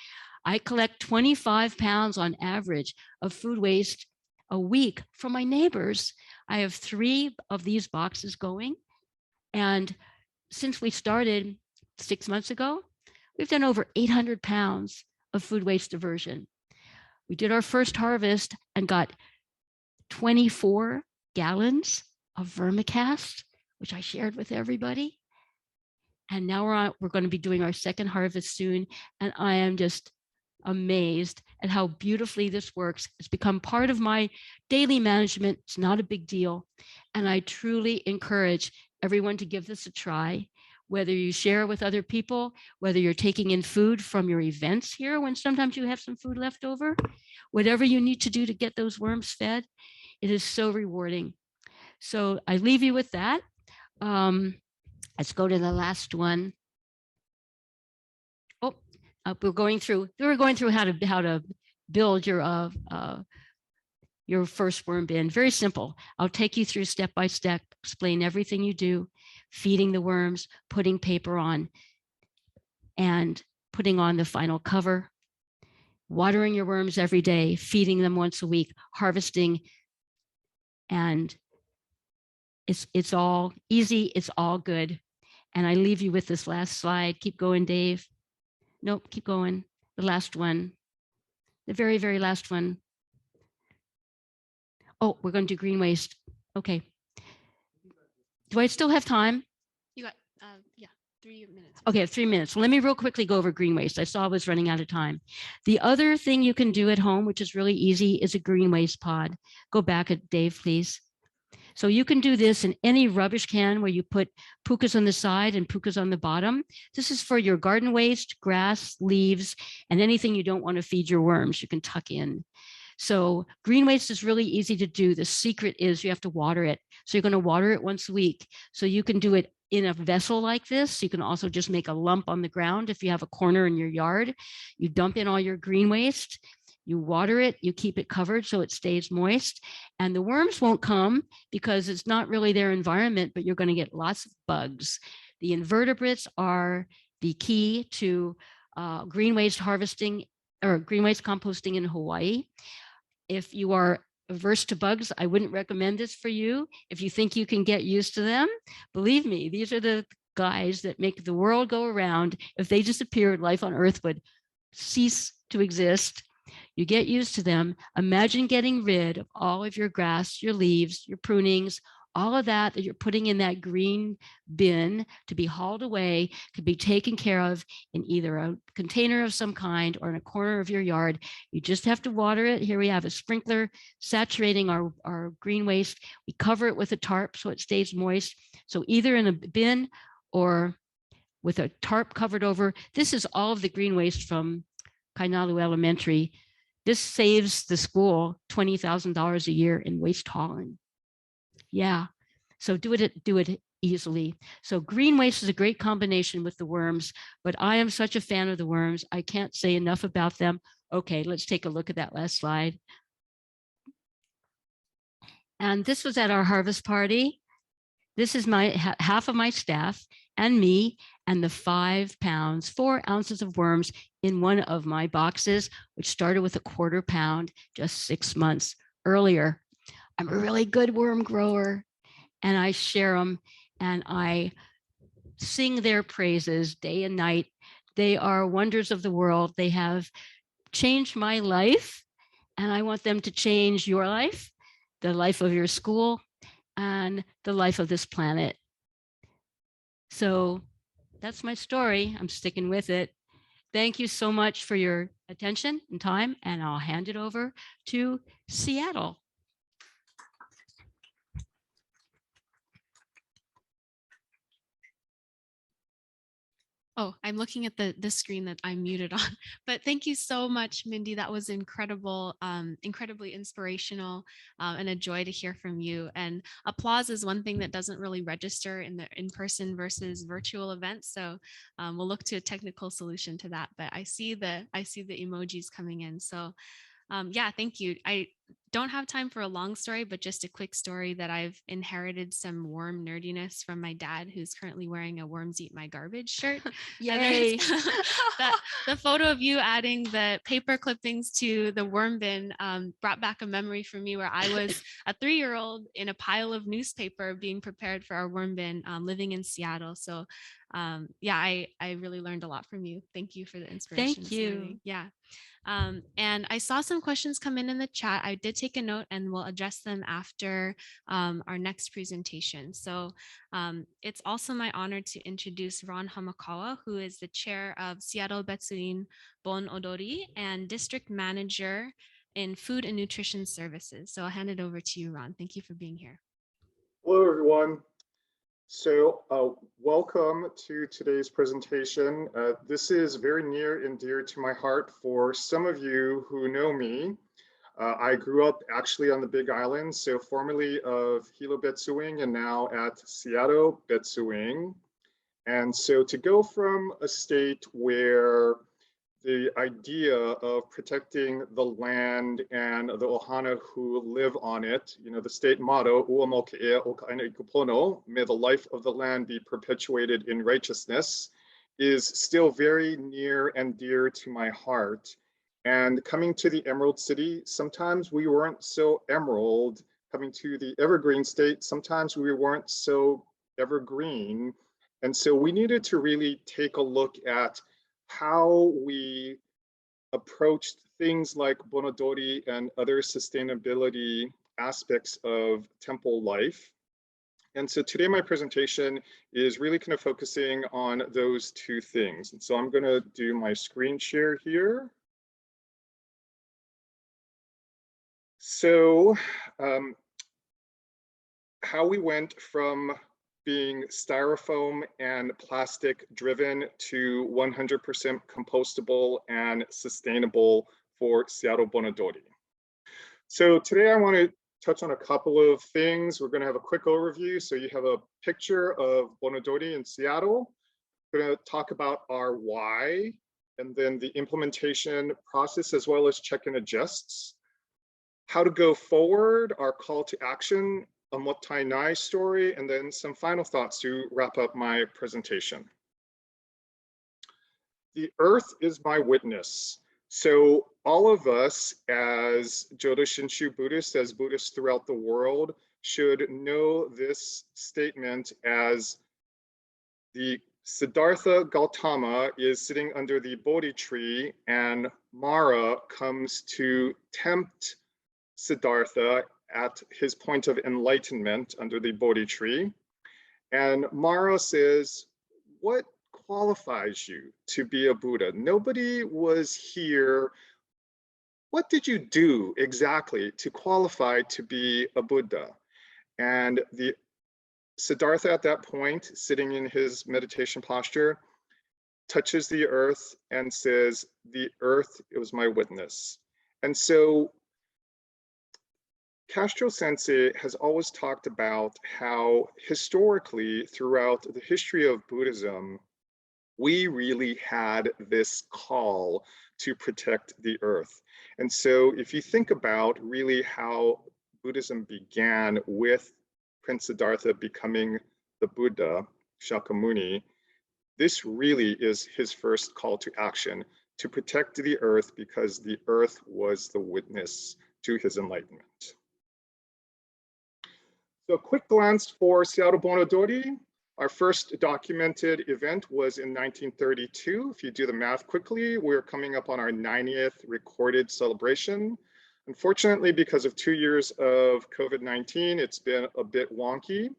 I collect 25 pounds on average of food waste a week from my neighbors. I have 3 of these boxes going. And since we started 6 months ago, We've done over 800 pounds of food waste diversion. We did our first harvest and got 24 gallons of vermicast, which I shared with everybody. And now we're going to be doing our second harvest soon. And I am just amazed at how beautifully this works. It's become part of my daily management. It's not a big deal. And I truly encourage everyone to give this a try, whether you share with other people, whether you're taking in food from your events here when sometimes you have some food left over, whatever you need to do to get those worms fed, it is so rewarding. So I leave you with that. Let's go to the last one. Oh, we're going through how to build your first worm bin. Very simple. I'll take you through step by step, explain everything you do, feeding the worms, putting paper on, and putting on the final cover, watering your worms every day, feeding them once a week, harvesting, and it's all easy, it's all good. And I leave you with this last slide. Keep going, Dave. Nope, keep going. The last one, the very, very last one. Oh, we're going to do green waste. Okay. Do I still have time? You got, yeah, 3 minutes. Okay, 3 minutes. Well, let me real quickly go over green waste. I saw I was running out of time. The other thing you can do at home, which is really easy, is a green waste pod. Go back at Dave, please. So you can do this in any rubbish can where you put pukas on the side and pukas on the bottom. This is for your garden waste, grass, leaves, and anything you don't want to feed your worms, you can tuck in. So green waste is really easy to do. The secret is you have to water it. So you're going to water it once a week. So you can do it in a vessel like this. You can also just make a lump on the ground. If you have a corner in your yard, you dump in all your green waste, you water it, you keep it covered so it stays moist, and the worms won't come because it's not really their environment, but you're going to get lots of bugs. The invertebrates are the key to green waste harvesting or green waste composting in Hawaii. If you are averse to bugs, I wouldn't recommend this for you. If you think you can get used to them, believe me, these are the guys that make the world go around. If they disappeared, life on Earth would cease to exist. You get used to them. Imagine getting rid of all of your grass, your leaves, your prunings, all of that you're putting in that green bin to be hauled away, could be taken care of in either a container of some kind or in a corner of your yard. You just have to water it. Here we have a sprinkler saturating our green waste. We cover it with a tarp so it stays moist. So either in a bin or with a tarp covered over. This is all of the green waste from Kainalu Elementary. This saves the school $20,000 a year in waste hauling. Yeah, so do it easily. So green waste is a great combination with the worms, but I am such a fan of the worms. I can't say enough about them. Okay, let's take a look at that last slide. And this was at our harvest party. This is my half of my staff and me and the 5 pounds, 4 ounces of worms in one of my boxes, which started with a 1/4 pound just 6 months earlier. I'm a really good worm grower and I share them and I sing their praises day and night. They are wonders of the world. They have changed my life and I want them to change your life, the life of your school, and the life of this planet. So that's my story. I'm sticking with it. Thank you so much for your attention and time, and I'll hand it over to Seattle. Oh, I'm looking at the screen that I'm muted on, but thank you so much, Mindy. That was incredible, incredibly inspirational, and a joy to hear from you. And applause is one thing that doesn't really register in the in-person versus virtual events. So we'll look to a technical solution to that. But I see the emojis coming in. So yeah, thank you. don't have time for a long story, but just a quick story that I've inherited some worm nerdiness from my dad, who's currently wearing a "Worms Eat My Garbage" shirt. Yay. The photo of you adding the paper clippings to the worm bin brought back a memory for me where I was a 3-year-old in a pile of newspaper being prepared for our worm bin, living in Seattle. So yeah, I really learned a lot from you. Thank you for the inspiration. Thank you. Yeah. And I saw some questions come in the chat. I did take a note and we'll address them after our next presentation. So it's also my honor to introduce Ron Hamakawa, who is the chair of Seattle Betsuin Bon Odori and district manager in food and nutrition services. So I'll hand it over to you, Ron. Thank you for being here. Hello, everyone. So welcome to today's presentation. This is very near and dear to my heart for some of you who know me. I grew up actually on the Big Island, so formerly of Hilo Betsuin and now at Seattle Betsuin. And so to go from a state where the idea of protecting the land and the ohana who live on it, you know, the state motto, may the life of the land be perpetuated in righteousness, is still very near and dear to my heart. And coming to the Emerald City, sometimes we weren't so emerald. Coming to the Evergreen State, sometimes we weren't so evergreen. And so we needed to really take a look at how we approached things like Bon Odori and other sustainability aspects of temple life. And so today my presentation is really kind of focusing on those two things. And so I'm going to do my screen share here. So how we went from being styrofoam and plastic driven to 100% compostable and sustainable for Seattle Bon Odori. So today I want to touch on a couple of things. We're going to have a quick overview. So you have a picture of Bon Odori in Seattle. We're going to talk about our why, and then the implementation process, as well as check and adjusts. How to go forward, our call to action, a Mottainai story, and then some final thoughts to wrap up my presentation. The earth is my witness. So all of us as Jodo Shinshu Buddhists, as Buddhists throughout the world, should know this statement as the Siddhartha Gautama is sitting under the Bodhi tree and Mara comes to tempt Siddhartha at his point of enlightenment under the Bodhi tree. And Mara says, what qualifies you to be a Buddha? Nobody was here. What did you do exactly to qualify to be a Buddha? And the Siddhartha at that point, sitting in his meditation posture, touches the earth and says, the earth is my witness. And so Castro Sensei has always talked about how historically throughout the history of Buddhism, we really had this call to protect the earth. And so if you think about really how Buddhism began with Prince Siddhartha becoming the Buddha, Shakyamuni, this really is his first call to action, to protect the earth because the earth was the witness to his enlightenment. So a quick glance for Seattle Bon Odori. Our first documented event was in 1932. If you do the math quickly, we're coming up on our 90th recorded celebration. Unfortunately, because of 2 years of COVID-19, it's been a bit wonky.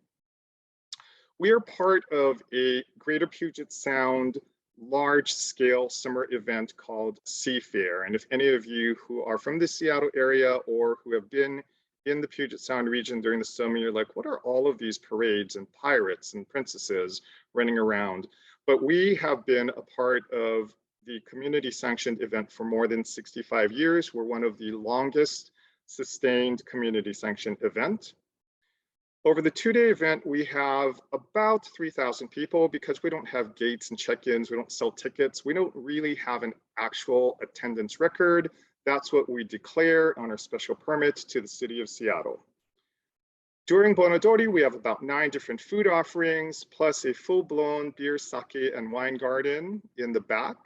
We are part of a Greater Puget Sound large-scale summer event called Seafair. And if any of you who are from the Seattle area or who have been in the Puget Sound region during the summer, you're like, what are all of these parades and pirates and princesses running around? But we have been a part of the community sanctioned event for more than 65 years. We're one of the longest sustained community sanctioned event. Over the 2-day event, we have about 3,000 people because we don't have gates and check-ins, we don't sell tickets, we don't really have an actual attendance record. That's what we declare on our special permit to the city of Seattle. During Bon Odori, we have about 9 different food offerings, plus a full-blown beer, sake, and wine garden in the back.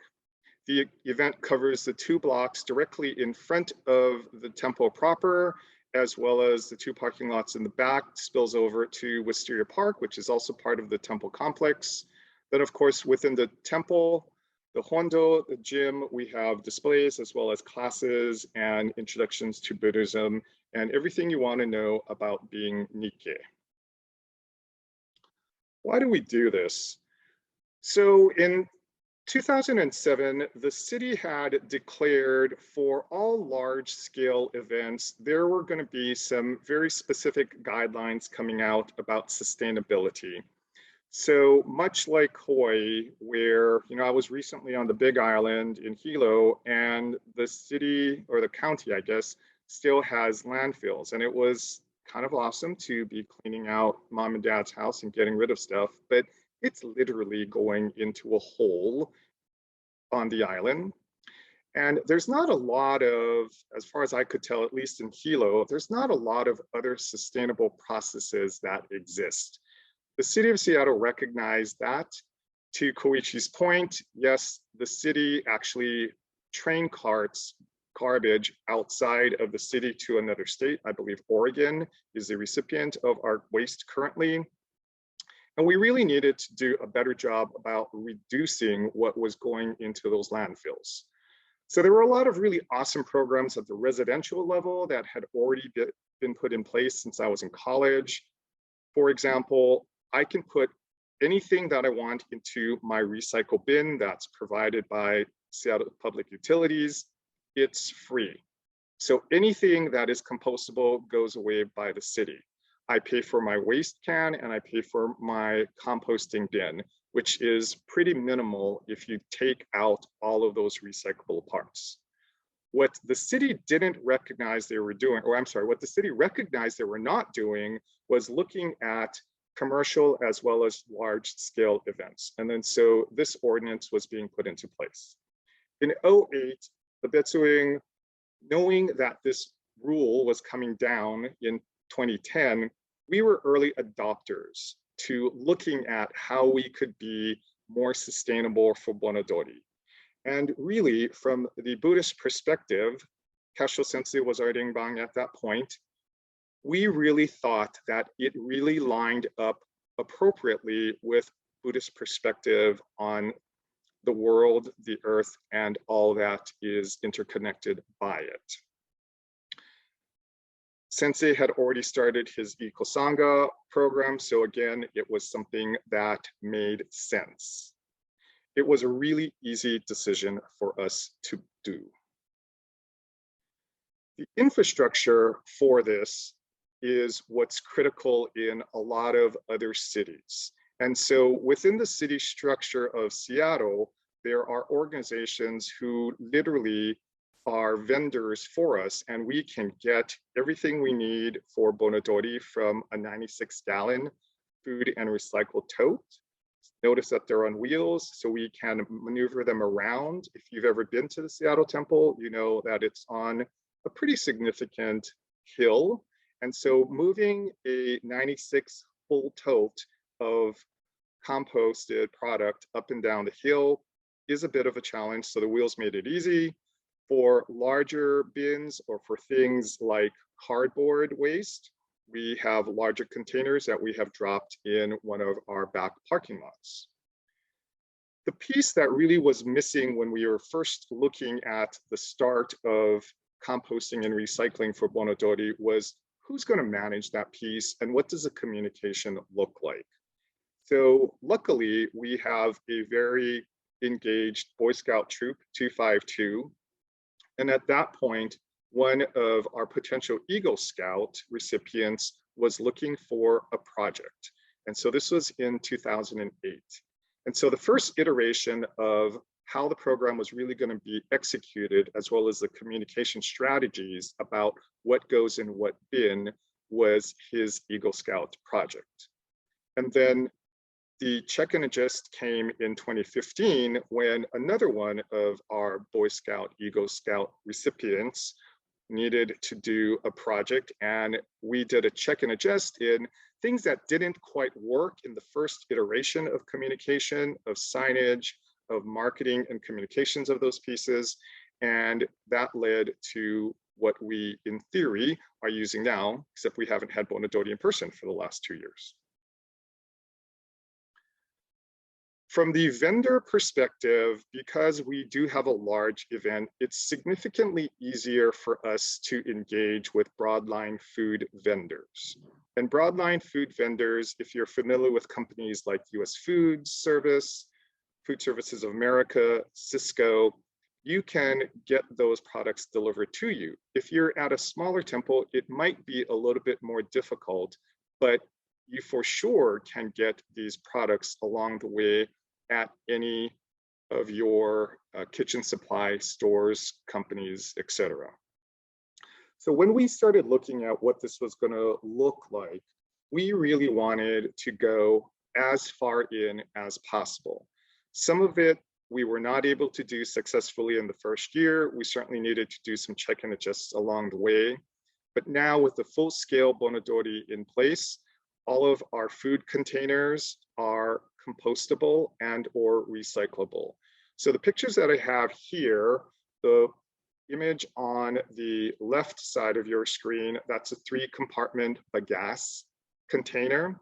The event covers the 2 blocks directly in front of the temple proper, as well as the 2 parking lots in the back, spills over to Wisteria Park, which is also part of the temple complex. Then, of course, within the temple, the Hondo, the gym, we have displays as well as classes and introductions to Buddhism and everything you want to know about being Nikkei. Why do we do this? So in 2007, the city had declared for all large-scale events, there were going to be some very specific guidelines coming out about sustainability. So much like Hawaii, where I was recently on the Big Island in Hilo, and the city, or the county, I guess, still has landfills. And it was kind of awesome to be cleaning out mom and dad's house and getting rid of stuff, but it's literally going into a hole on the island. And there's not a lot of, as far as I could tell, at least in Hilo, there's not a lot of other sustainable processes that exist. The city of Seattle recognized that. To Koichi's point, yes, the city actually train carts garbage outside of the city to another state. I believe Oregon is the recipient of our waste currently. And we really needed to do a better job about reducing what was going into those landfills. So there were a lot of really awesome programs at the residential level that had already been put in place since I was in college. For example, I can put anything that I want into my recycle bin that's provided by Seattle Public Utilities. It's free. So anything that is compostable goes away by the city. I pay for my waste can and I pay for my composting bin, which is pretty minimal if you take out all of those recyclable parts. What the city didn't recognize they were doing, or I'm sorry, what the city recognized they were not doing was looking at commercial as well as large scale events. And then so this ordinance was being put into place. In 2008, the Betsuin, knowing that this rule was coming down in 2010, we were early adopters to looking at how we could be more sustainable for Bon Odori. And really, from the Buddhist perspective, Castro Sensei was Ardingbang at that point, we really thought that it really lined up appropriately with Buddhist perspective on the world, the earth, and all that is interconnected by it. Sensei had already started his Eco-Sangha program, so again, it was something that made sense. It was a really easy decision for us to do. The infrastructure for this is what's critical in a lot of other cities. And so within the city structure of Seattle, there are organizations who literally are vendors for us, and we can get everything we need for Bon Odori from a 96-gallon food and recycle tote. Notice that they're on wheels, so we can maneuver them around. If you've ever been to the Seattle Temple, you know that it's on a pretty significant hill. And so moving a 96 full tote of composted product up and down the hill is a bit of a challenge. So the wheels made it easy. For larger bins or for things like cardboard waste, we have larger containers that we have dropped in one of our back parking lots. The piece that really was missing when we were first looking at the start of composting and recycling for Bon Odori was who's going to manage that piece and what does the communication look like? So luckily, we have a very engaged Boy Scout troop, 252. And at that point, one of our potential Eagle Scout recipients was looking for a project. And so this was in 2008. And so the first iteration of how the program was really going to be executed, as well as the communication strategies about what goes in what bin, was his Eagle Scout project. And then The check and adjust came in 2015 when another one of our Boy Scout, Eagle Scout recipients needed to do a project, and we did a check and adjust in things that didn't quite work in the first iteration of communication, of signage, of marketing and communications of those pieces. And that led to what we, in theory, are using now, except we haven't had Bon Odori in person for the last 2 years. From the vendor perspective, because we do have a large event, it's significantly easier for us to engage with broadline food vendors. And broadline food vendors, if you're familiar with companies like US Food Service, Food Services of America, Cisco, you can get those products delivered to you. If you're at a smaller temple, it might be a little bit more difficult, but you for sure can get these products along the way at any of your kitchen supply stores, companies, etc. So when we started looking at what this was going to look like, we really wanted to go as far in as possible. Some of it we were not able to do successfully in the first year. We certainly needed to do some check and adjusts along the way. But now with the full scale Bon Odori in place, all of our food containers are compostable and or recyclable. So the pictures that I have here, the image on the left side of your screen, that's a 3-compartment bagasse container.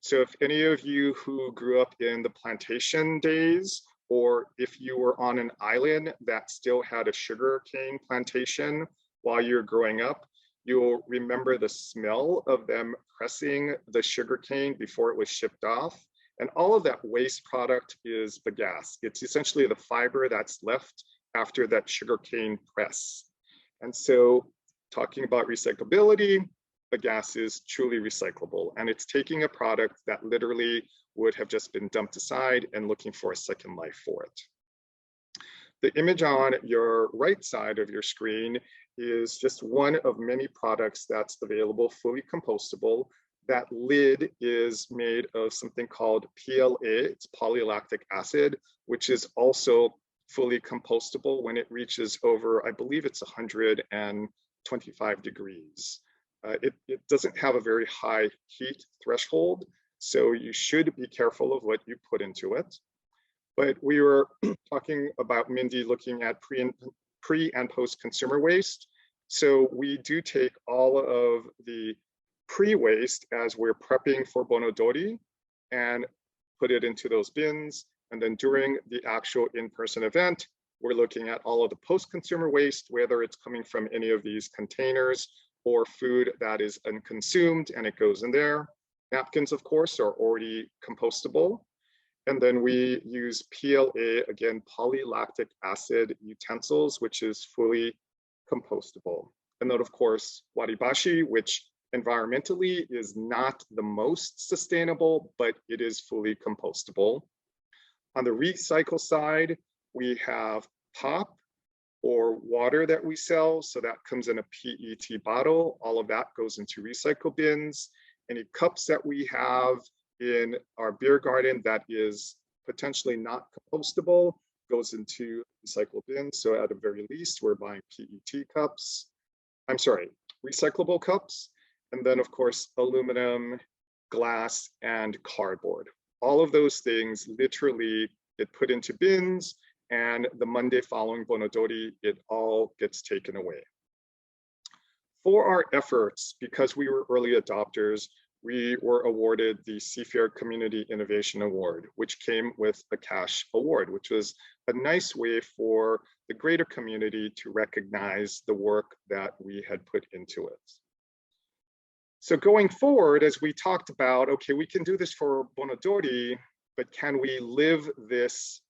So if any of you who grew up in the plantation days, or if you were on an island that still had a sugarcane plantation while you're growing up, you'll remember the smell of them pressing the sugarcane before it was shipped off. And all of that waste product is bagasse. It's essentially the fiber that's left after that sugarcane press. And so talking about recyclability, bagasse is truly recyclable. And it's taking a product that literally would have just been dumped aside and looking for a second life for it. The image on your right side of your screen is just one of many products that's available, fully compostable. That lid is made of something called PLA, it's polylactic acid, which is also fully compostable when it reaches over, I believe it's 125 degrees. It doesn't have a very high heat threshold, so you should be careful of what you put into it. But we were talking about Mindy looking at pre and post consumer waste. So we do take all of the pre-waste as we're prepping for Bon Odori and put it into those bins. And then during the actual in-person event, we're looking at all of the post-consumer waste, whether it's coming from any of these containers or food that is unconsumed and it goes in there. Napkins, of course, are already compostable. And then we use PLA, again, polylactic acid utensils, which is fully compostable. And then, of course, waribashi, which environmentally is not the most sustainable, but it is fully compostable. On the recycle side, we have pop or water that we sell. So that comes in a PET bottle. All of that goes into recycle bins. Any cups that we have in our beer garden that is potentially not compostable goes into recycle bins. So at the very least, we're buying PET cups. I'm sorry, recyclable cups. And then of course, aluminum, glass, and cardboard. All of those things literally get put into bins, and the Monday following Bon Odori, it all gets taken away. For our efforts, because we were early adopters, we were awarded the Seafair Community Innovation Award, which came with a cash award, which was a nice way for the greater community to recognize the work that we had put into it. So going forward, as we talked about, okay, we can do this for Bon Odori, but can we live this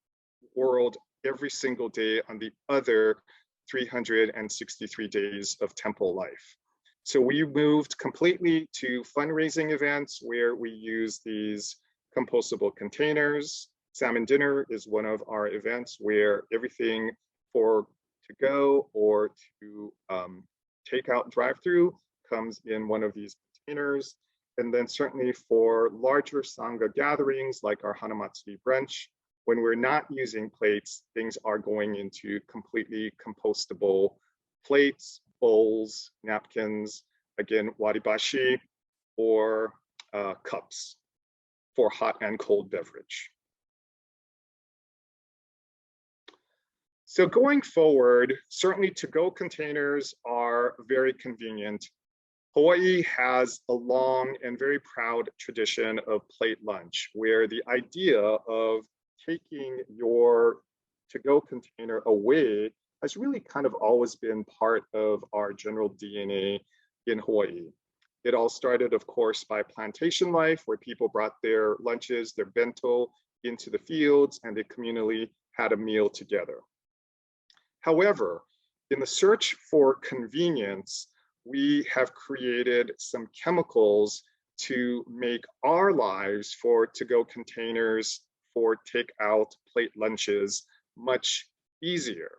world every single day on the other 363 days of temple life? So we moved completely to fundraising events where we use these compostable containers. Salmon Dinner is one of our events where everything for to go or to take out drive-through comes in one of these containers. And then certainly for larger Sangha gatherings like our Hanamatsuri brunch, when we're not using plates, things are going into completely compostable plates, bowls, napkins, again, waribashi, or cups for hot and cold beverage. So going forward, certainly to-go containers are very convenient. Hawaii has a long and very proud tradition of plate lunch, where the idea of taking your to-go container away has really kind of always been part of our general DNA in Hawaii. It all started, of course, by plantation life, where people brought their lunches, their bento into the fields, and they communally had a meal together. However, in the search for convenience, we have created some chemicals to make our lives for to-go containers for takeout plate lunches much easier.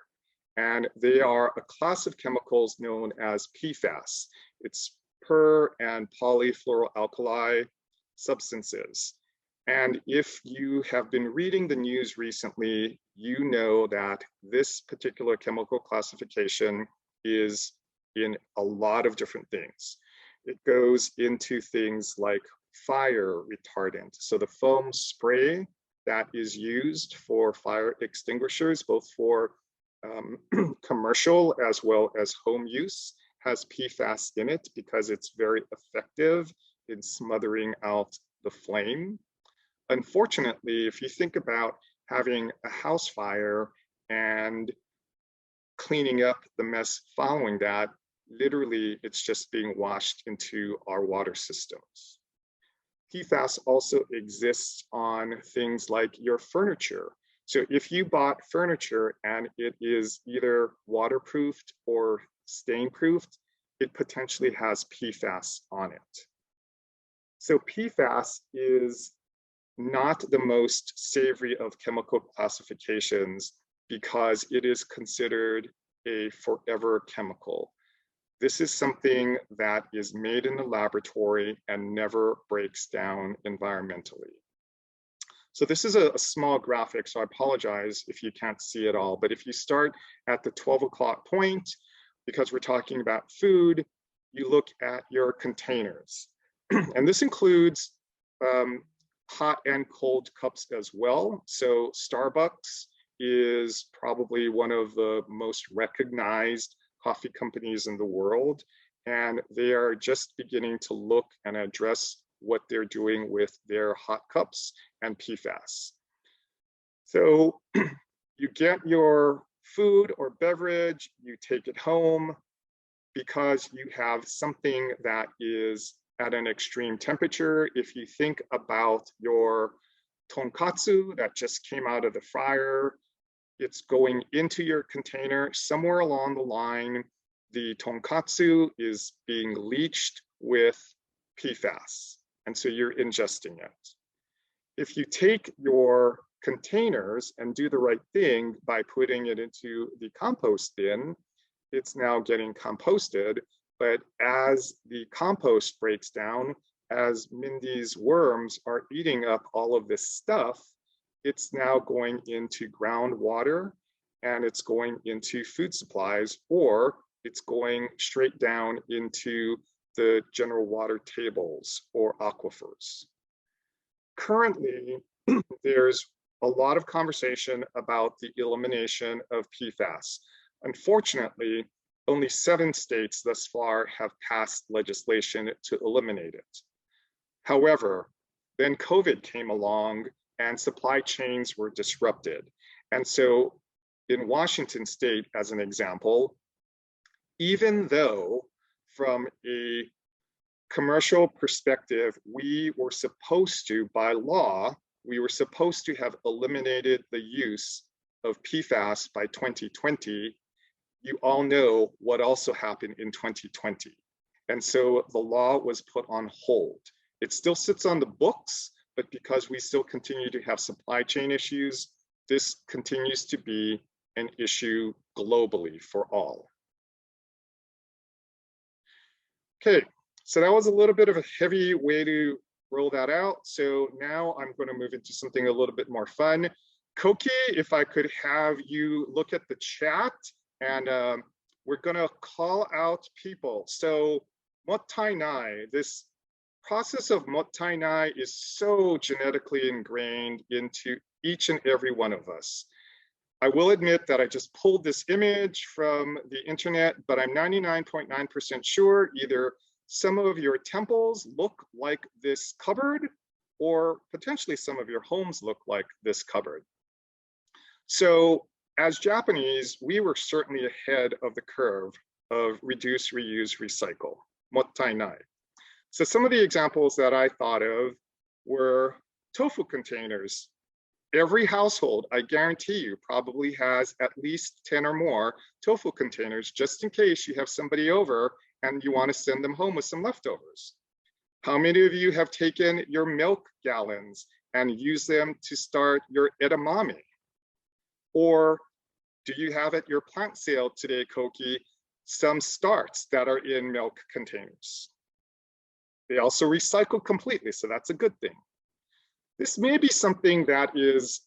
And they are a class of chemicals known as PFAS. It's per and polyfluoroalkyl substances. And if you have been reading the news recently, you know that this particular chemical classification is in a lot of different things. It goes into things like fire retardant. So the foam spray that is used for fire extinguishers, both for commercial as well as home use, has PFAS in it because it's very effective in smothering out the flame. Unfortunately, if you think about having a house fire and cleaning up the mess following that, literally it's just being washed into our water systems. PFAS also exists on things like your furniture. So if you bought furniture and it is either waterproofed or stain-proofed, it potentially has PFAS on it. So PFAS is not the most savory of chemical classifications because it is considered a forever chemical. This is something that is made in the laboratory and never breaks down environmentally. So this is a small graphic, so I apologize if you can't see it all, but if you start at the 12 o'clock point, because we're talking about food, you look at your containers. And this includes hot and cold cups as well. So Starbucks is probably one of the most recognized coffee companies in the world, and they are just beginning to look and address what they're doing with their hot cups and PFAS. So you get your food or beverage, you take it home because you have something that is at an extreme temperature. If you think about your tonkatsu that just came out of the fryer, it's going into your container. Somewhere along the line, the tonkatsu is being leached with PFAS, and so you're ingesting it. If you take your containers and do the right thing by putting it into the compost bin, it's now getting composted. But as the compost breaks down, as Mindy's worms are eating up all of this stuff, it's now going into groundwater and it's going into food supplies, or it's going straight down into the general water tables or aquifers. Currently, there's a lot of conversation about the elimination of PFAS. Unfortunately, only 7 states thus far have passed legislation to eliminate it. However, then COVID came along and supply chains were disrupted. And so in Washington state, as an example, even though from a commercial perspective, we were supposed to, by law, we were supposed to have eliminated the use of PFAS by 2020, you all know what also happened in 2020. And so the law was put on hold. It still sits on the books, but because we still continue to have supply chain issues, this continues to be an issue globally for all. Okay, So that was a little bit of a heavy way to roll that out. So now I'm going to move into something a little bit more fun. Koki, if I could have you look at the chat, and we're going to call out people. So mottainai, this process of mottainai is so genetically ingrained into each and every one of us. I will admit that I just pulled this image from the internet, but I'm 99.9% sure either some of your temples look like this cupboard, or potentially some of your homes look like this cupboard. So as Japanese, we were certainly ahead of the curve of reduce, reuse, recycle, mottainai. So some of the examples that I thought of were tofu containers. Every household, I guarantee you, probably has at least 10 or more tofu containers, just in case you have somebody over and you want to send them home with some leftovers. How many of you have taken your milk gallons and used them to start your edamame? Or do you have at your plant sale today, Koki, some starts that are in milk containers? They also recycle completely, so that's a good thing. This may be something that is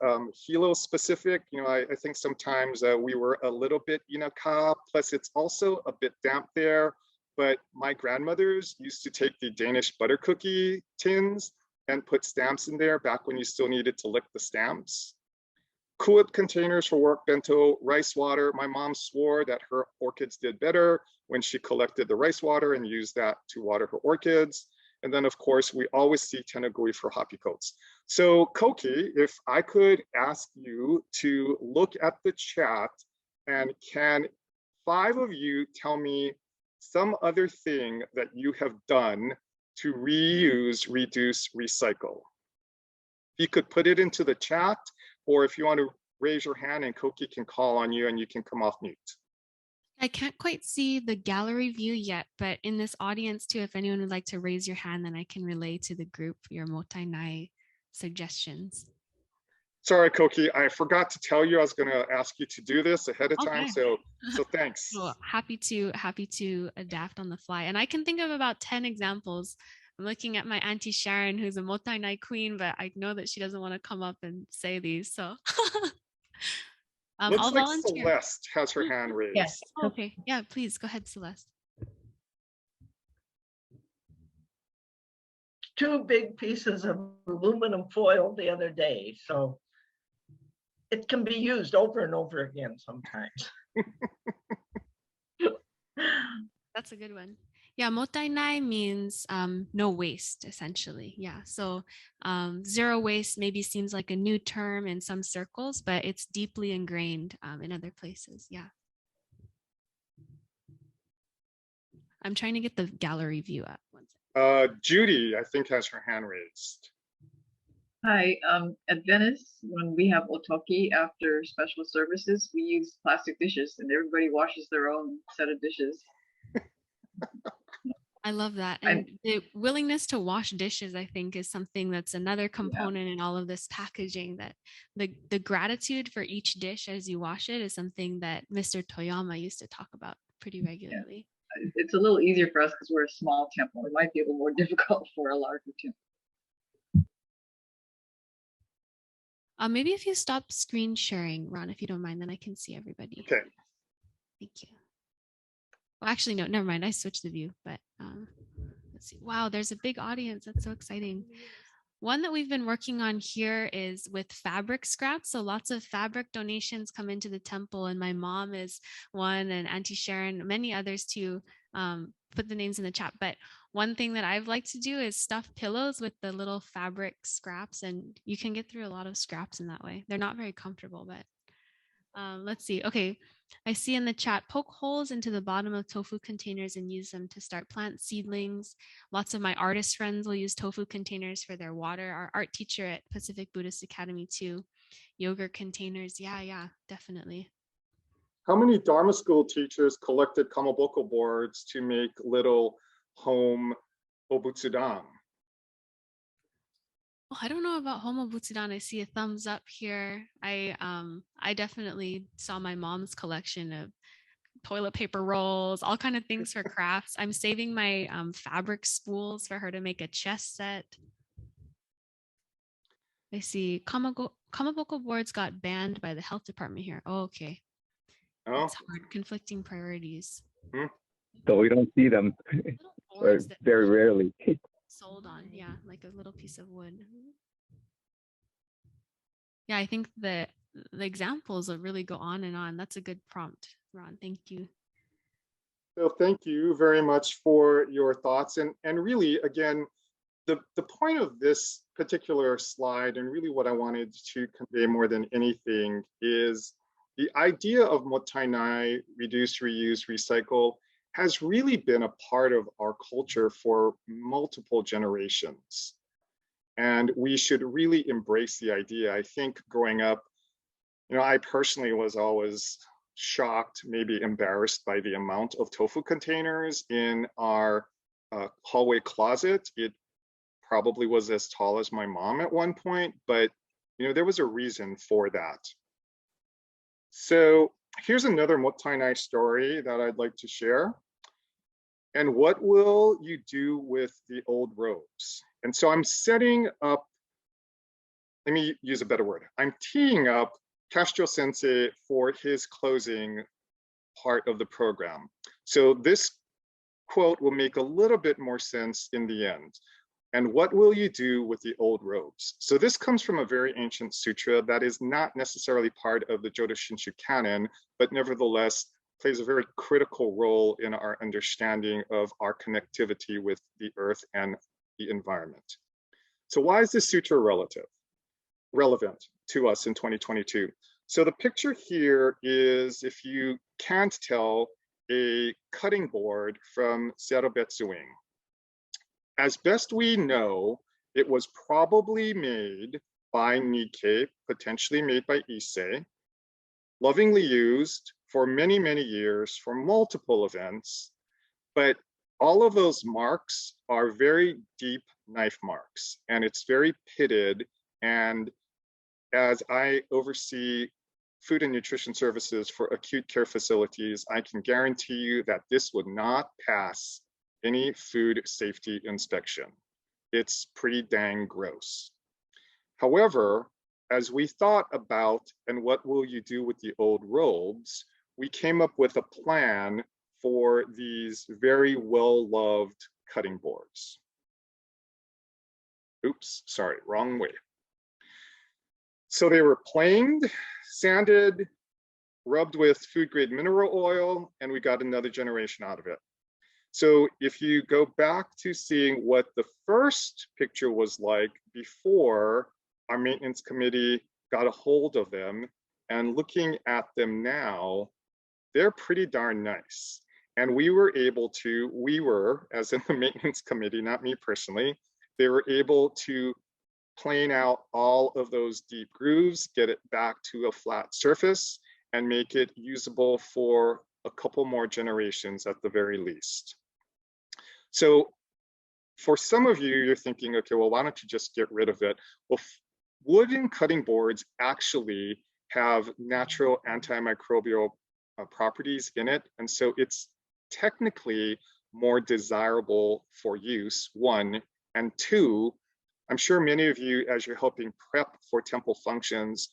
Hilo specific. You know, I think sometimes we were a little bit inaka, plus it's also a bit damp there. But my grandmothers used to take the Danish butter cookie tins and put stamps in there back when you still needed to lick the stamps. Kuip containers for work bento, rice water. My mom swore that her orchids did better when she collected the rice water and used that to water her orchids. And then, of course, we always see tenugui for hoppy coats. So Koki, if I could ask you to look at the chat, and can 5 of you tell me some other thing that you have done to reuse, reduce, recycle? You could put it into the chat, or if you want to raise your hand and Koki can call on you and you can come off mute. I can't quite see the gallery view yet, but in this audience too, if anyone would like to raise your hand, then I can relay to the group your mottainai suggestions. Sorry, Koki, I forgot to tell you I was going to ask you to do this ahead of time, so thanks. Well, happy to adapt on the fly, and I can think of about 10 examples. I'm looking at my Auntie Sharon, who's a mottainai queen, but I know that she doesn't want to come up and say these, so. Looks I'll like volunteer. Celeste has her hand raised. Yes. Okay, yeah, please go ahead, Celeste. 2 big pieces of aluminum foil the other day, so it can be used over and over again sometimes. That's a good one. Yeah, mottainai means no waste, essentially. Yeah, so zero waste maybe seems like a new term in some circles, but it's deeply ingrained in other places. Yeah. I'm trying to get the gallery view up. One second. Judy, I think, has her hand raised. Hi, at Venice, when we have otoki after special services, we use plastic dishes and everybody washes their own set of dishes. I love that. And the willingness to wash dishes, I think, is something that's another component in all of this packaging, that the gratitude for each dish as you wash it is something that Mr. Toyama used to talk about pretty regularly. Yeah. It's a little easier for us because we're a small temple. It might be a little more difficult for a larger temple. Maybe if you stop screen sharing, Ron, if you don't mind, then I can see everybody. Okay. Thank you. Well, actually, no, never mind. I switched the view, but let's see. Wow, there's a big audience. That's so exciting. One that we've been working on here is with fabric scraps. So lots of fabric donations come into the temple, and my mom is one, and Auntie Sharon, many others too. Put the names in the chat. But one thing that I've liked to do is stuff pillows with the little fabric scraps, and you can get through a lot of scraps in that way. They're not very comfortable, but let's see. Okay, I see in the chat, poke holes into the bottom of tofu containers and use them to start plant seedlings. Lots of my artist friends will use tofu containers for their water. Our art teacher at Pacific Buddhist Academy too. Yogurt containers. Yeah, definitely. How many Dharma school teachers collected kamaboko boards to make little home obutsudan? Oh, I don't know about Homo Butsudan. I see a thumbs up here. I definitely saw my mom's collection of toilet paper rolls, all kind of things for crafts. I'm saving my fabric spools for her to make a chess set. I see Kamaboko boards got banned by the health department here. Oh, okay. Oh, It's hard, conflicting priorities. So we don't see them Little or boards that very rarely. sold on, yeah, like a little piece of wood. Yeah, I think the examples will really go on and on. That's a good prompt, Ron. Thank you. so thank you very much for your thoughts. And really, again, the point of this particular slide, and really what I wanted to convey more than anything, is the idea of mottainai, reduce, reuse, recycle, has really been a part of our culture for multiple generations. And we should really embrace the idea. I think growing up, I personally was always shocked, maybe embarrassed by the amount of tofu containers in our hallway closet. It probably was as tall as my mom at one point, but there was a reason for that. So here's another mottainai story that I'd like to share. And what will you do with the old robes? And so I'm setting up, let me use a better word. I'm teeing up Castro Sensei for his closing part of the program. So this quote will make a little bit more sense in the end. And what will you do with the old robes? So this comes from a very ancient sutra that is not necessarily part of the Jodo Shinshu canon, but nevertheless plays a very critical role in our understanding of our connectivity with the earth and the environment. So why is this sutra relevant to us in 2022? So the picture here is, if you can't tell, a cutting board from Seattle Betsuin. As best we know, it was probably made by Nikkei, potentially made by Issei, lovingly used for many, many years for multiple events, but all of those marks are very deep knife marks, and it's very pitted. And as I oversee food and nutrition services for acute care facilities, I can guarantee you that this would not pass any food safety inspection. It's pretty dang gross. However, as we thought about, and what will you do with the old robes, we came up with a plan for these very well-loved cutting boards. Oops, sorry, wrong way. So they were planed, sanded, rubbed with food-grade mineral oil, and we got another generation out of it. So if you go back to seeing what the first picture was like before our maintenance committee got a hold of them, and looking at them now, they're pretty darn nice. And we were, as in the maintenance committee, not me personally, they were able to plane out all of those deep grooves, get it back to a flat surface, and make it usable for a couple more generations at the very least. So for some of you, you're thinking, okay, well, why don't you just get rid of it? Well, wooden cutting boards actually have natural antimicrobial properties in it. And so it's technically more desirable for use, one. And two, I'm sure many of you, as you're helping prep for temple functions,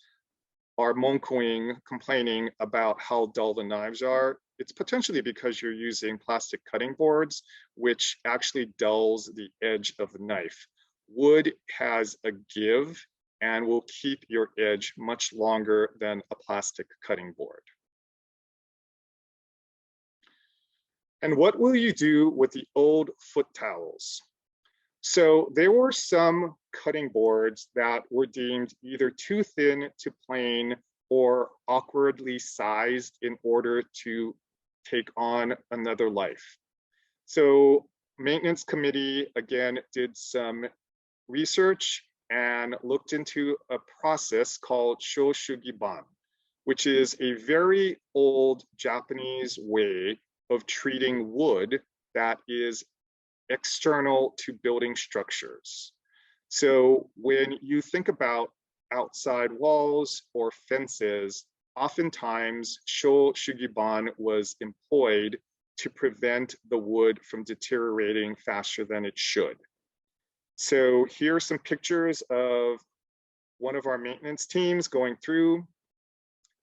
are monkuing, complaining about how dull the knives are. It's potentially because you're using plastic cutting boards, which actually dulls the edge of the knife. Wood has a give and will keep your edge much longer than a plastic cutting board. And what will you do with the old foot towels? So there were some cutting boards that were deemed either too thin to plane or awkwardly sized in order to take on another life. So maintenance committee, again, did some research and looked into a process called shoshugiban, which is a very old Japanese way of treating wood that is external to building structures. So when you think about outside walls or fences, oftentimes Sho Shugiban was employed to prevent the wood from deteriorating faster than it should. So here are some pictures of one of our maintenance teams going through.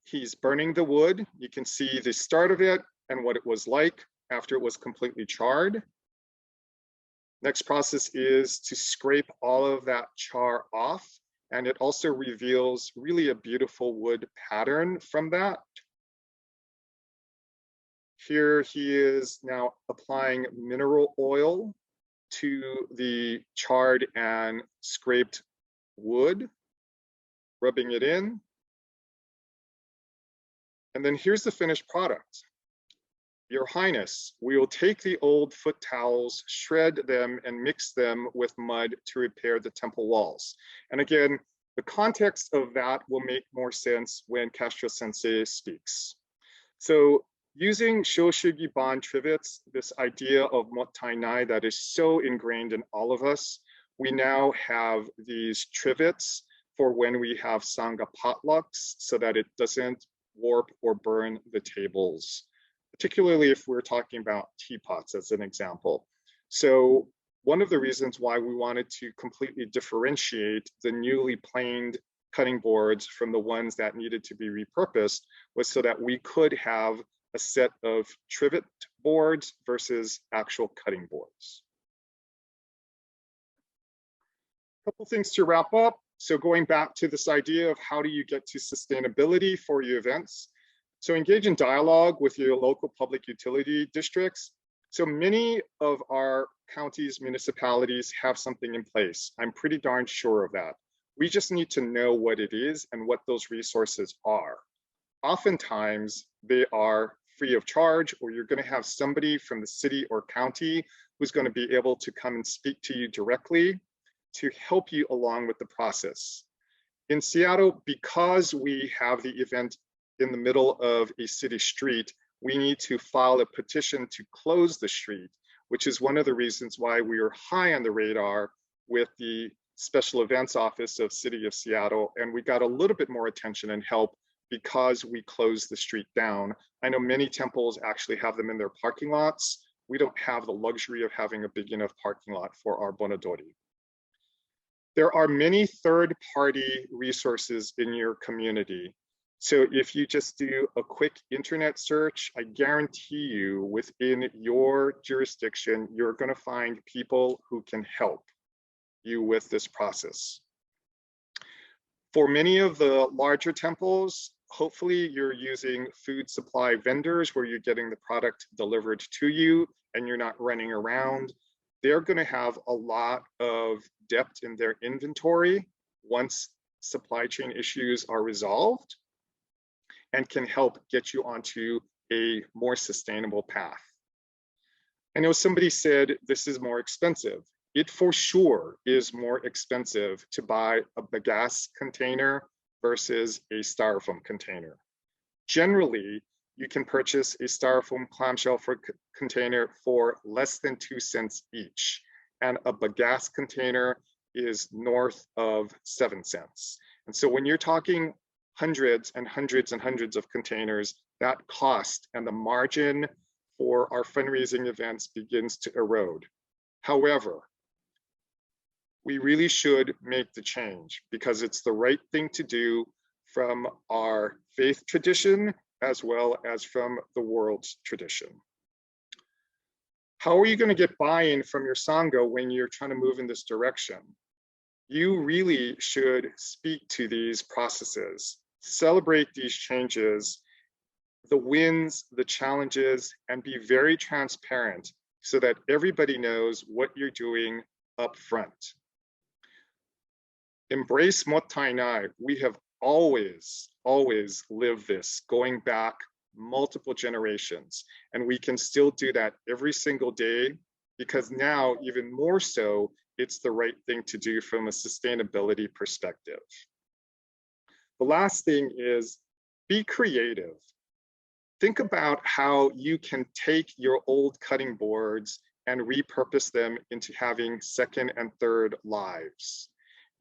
He's burning the wood. You can see the start of it and what it was like after it was completely charred. Next process is to scrape all of that char off, and it also reveals really a beautiful wood pattern from that. Here he is now applying mineral oil to the charred and scraped wood, rubbing it in. And then here's the finished product. Your Highness, we will take the old foot towels, shred them, and mix them with mud to repair the temple walls. And again, the context of that will make more sense when Castro Sensei speaks. So using Shoshugiban trivets, this idea of mottainai that is so ingrained in all of us, we now have these trivets for when we have Sangha potlucks so that it doesn't warp or burn the tables, particularly if we're talking about teapots as an example. So one of the reasons why we wanted to completely differentiate the newly planed cutting boards from the ones that needed to be repurposed was so that we could have a set of trivet boards versus actual cutting boards. A couple things to wrap up. So going back to this idea of how do you get to sustainability for your events. So engage in dialogue with your local public utility districts. So many of our counties, municipalities have something in place. I'm pretty darn sure of that. We just need to know what it is and what those resources are. Oftentimes they are free of charge, or you're going to have somebody from the city or county who's going to be able to come and speak to you directly to help you along with the process. In Seattle, because we have the event in the middle of a city street, we need to file a petition to close the street, which is one of the reasons why we are high on the radar with the Special Events Office of City of Seattle. And we got a little bit more attention and help because we closed the street down. I know many temples actually have them in their parking lots. We don't have the luxury of having a big enough parking lot for our Bon Odori. There are many third-party resources in your community. So if you just do a quick internet search, I guarantee you within your jurisdiction, you're going to find people who can help you with this process. For many of the larger temples, hopefully you're using food supply vendors where you're getting the product delivered to you and you're not running around. They're going to have a lot of depth in their inventory once supply chain issues are resolved, and can help get you onto a more sustainable path. I know somebody said this is more expensive. It for sure is more expensive to buy a bagasse container versus a styrofoam container. Generally, you can purchase a styrofoam clamshell container for less than 2 cents each, and a bagasse container is north of 7 cents. And so when you're talking hundreds and hundreds and hundreds of containers, that cost and the margin for our fundraising events begins to erode. However, we really should make the change because it's the right thing to do from our faith tradition as well as from the world's tradition. How are you going to get buy-in from your Sangha when you're trying to move in this direction? You really should speak to these processes, celebrate these changes, the wins, the challenges, and be very transparent so that everybody knows what you're doing up front. Embrace mottainai. We have always lived this going back multiple generations, and we can still do that every single day because now even more so, it's the right thing to do from a sustainability perspective. The last thing is be creative. Think about how you can take your old cutting boards and repurpose them into having second and third lives.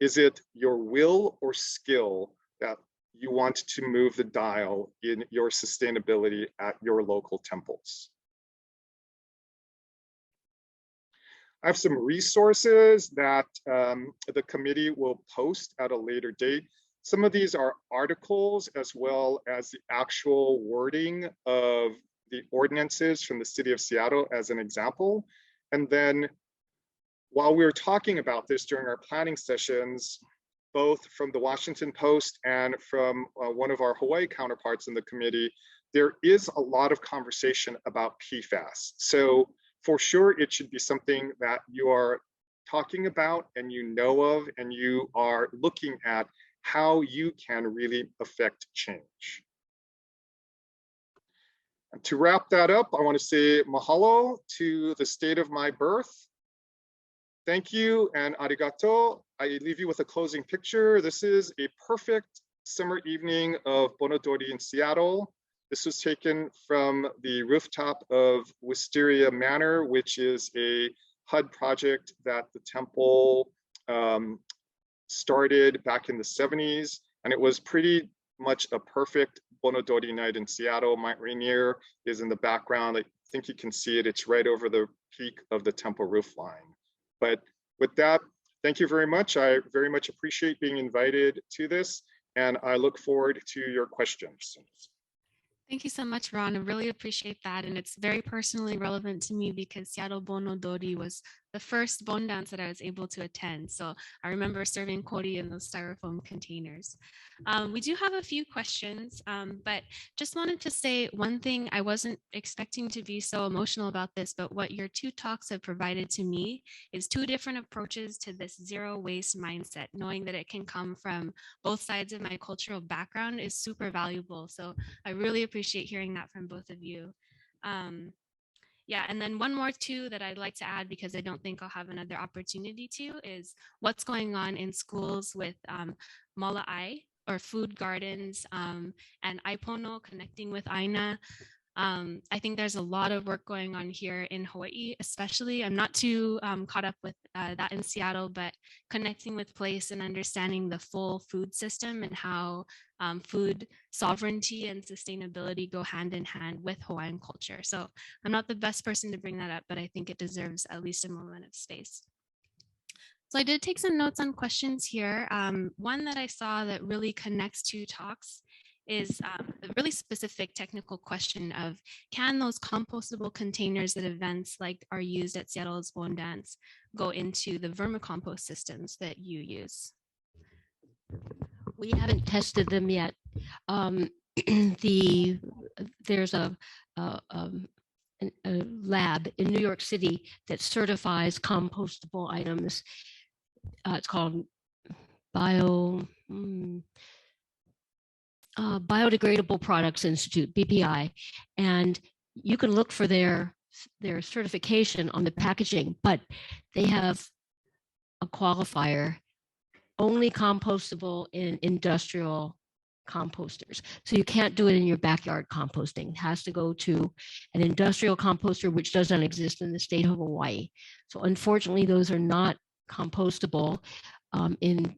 Is it your will or skill that you want to move the dial in your sustainability at your local temples. I have some resources that the committee will post at a later date. Some of these are articles as well as the actual wording of the ordinances from the city of Seattle as an example. And then while we were talking about this during our planning sessions, both from the Washington Post and from one of our Hawaii counterparts in the committee, there is a lot of conversation about PFAS. So for sure, it should be something that you are talking about and you know of, and you are looking at how you can really affect change. And to wrap that up, I want to say mahalo to the state of my birth. Thank you and arigato. I leave you with a closing picture. This is a perfect summer evening of Bon Odori in Seattle. This was taken from the rooftop of Wisteria Manor, which is a HUD project that the temple started back in the 70s. And it was pretty much a perfect Bon Odori night in Seattle. Mount Rainier is in the background. I think you can see it. It's right over the peak of the temple roof line. But with that, thank you very much. I very much appreciate being invited to this, and I look forward to your questions. Thank you so much, Ron. I really appreciate that. And it's very personally relevant to me because Seattle Bon Odori was the first Bon dance that I was able to attend. So I remember serving kori in those styrofoam containers. We do have a few questions, but just wanted to say one thing. I wasn't expecting to be so emotional about this, but what your two talks have provided to me is two different approaches to this zero waste mindset. Knowing that it can come from both sides of my cultural background is super valuable. So I really appreciate hearing that from both of you. Yeah, and then one more too that I'd like to add, because I don't think I'll have another opportunity to, is what's going on in schools with mala'ai, or food gardens, and aipono, connecting with aina. I think there's a lot of work going on here in Hawaii, especially. I'm not too caught up with that in Seattle, but connecting with place and understanding the full food system and how food sovereignty and sustainability go hand in hand with Hawaiian culture. So I'm not the best person to bring that up, but I think it deserves at least a moment of space. So I did take some notes on questions here. One that I saw that really connects to talks is a really specific technical question of, can those compostable containers that events like are used at Seattle's Bon Dance go into the vermicompost systems that you use? We haven't tested them yet. There's a lab in New York City that certifies compostable items. It's called Biodegradable Products Institute, BPI, and you can look for their certification on the packaging, but they have a qualifier, only compostable in industrial composters. So you can't do it in your backyard composting. It has to go to an industrial composter, which doesn't exist in the state of Hawaii. So unfortunately, those are not compostable in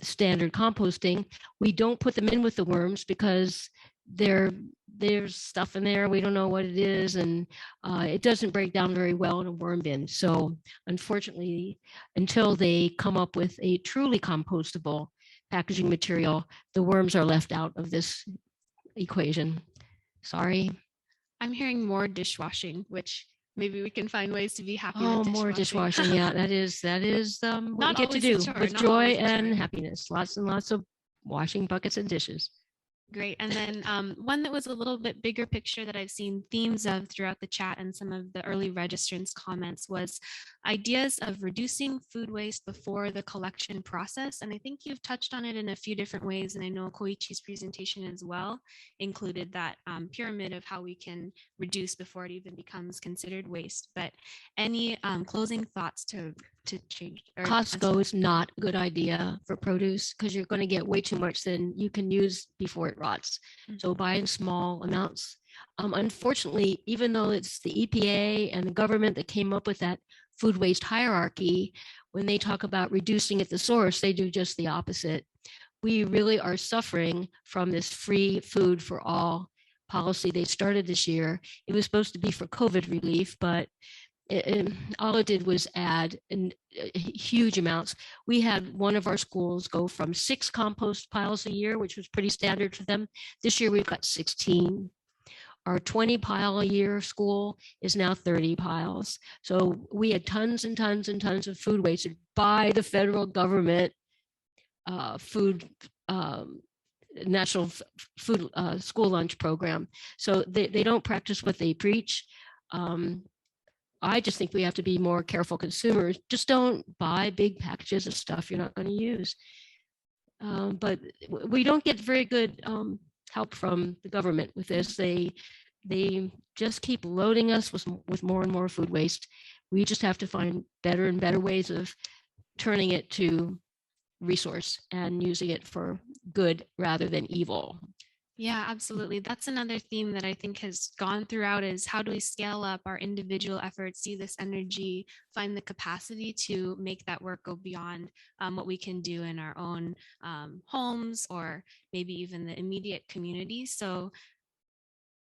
standard composting. We don't put them in with the worms because there's stuff in there, we don't know what it is, and it doesn't break down very well in a worm bin. So unfortunately, until they come up with a truly compostable packaging material, the worms are left out of this equation. Sorry. I'm hearing more dishwashing, which maybe we can find ways to be happy with dishwashing. More dishwashing. Yeah, that is what you get to do with joy and happiness. Lots and lots of washing buckets and dishes. Great. And then one that was a little bit bigger picture that I've seen themes of throughout the chat and some of the early registrants' comments was ideas of reducing food waste before the collection process. And I think you've touched on it in a few different ways. And I know Koichi's presentation as well included that pyramid of how we can reduce before it even becomes considered waste. But any closing thoughts to change? Costco is not a good idea for produce because you're going to get way too much than you can use before it rots. Mm-hmm. So buy in small amounts. Unfortunately, even though it's the EPA and the government that came up with that food waste hierarchy, when they talk about reducing at the source, they do just the opposite. we really are suffering from this free food for all policy they started this year. It was supposed to be for COVID relief, but all it did was add huge amounts. We had one of our schools go from 6 compost piles a year, which was pretty standard for them. This year we've got 16. Our 20 pile a year school is now 30 piles. So we had tons and tons and tons of food wasted by the federal government food national food school lunch program. So they don't practice what they preach. I just think we have to be more careful consumers. Just don't buy big packages of stuff you're not going to use. But we don't get very good help from the government with this. They just keep loading us with more and more food waste. We just have to find better and better ways of turning it to resource and using it for good rather than evil. Yeah, absolutely. That's another theme that I think has gone throughout is how do we scale up our individual efforts, see this energy, find the capacity to make that work go beyond what we can do in our own homes or maybe even the immediate community. So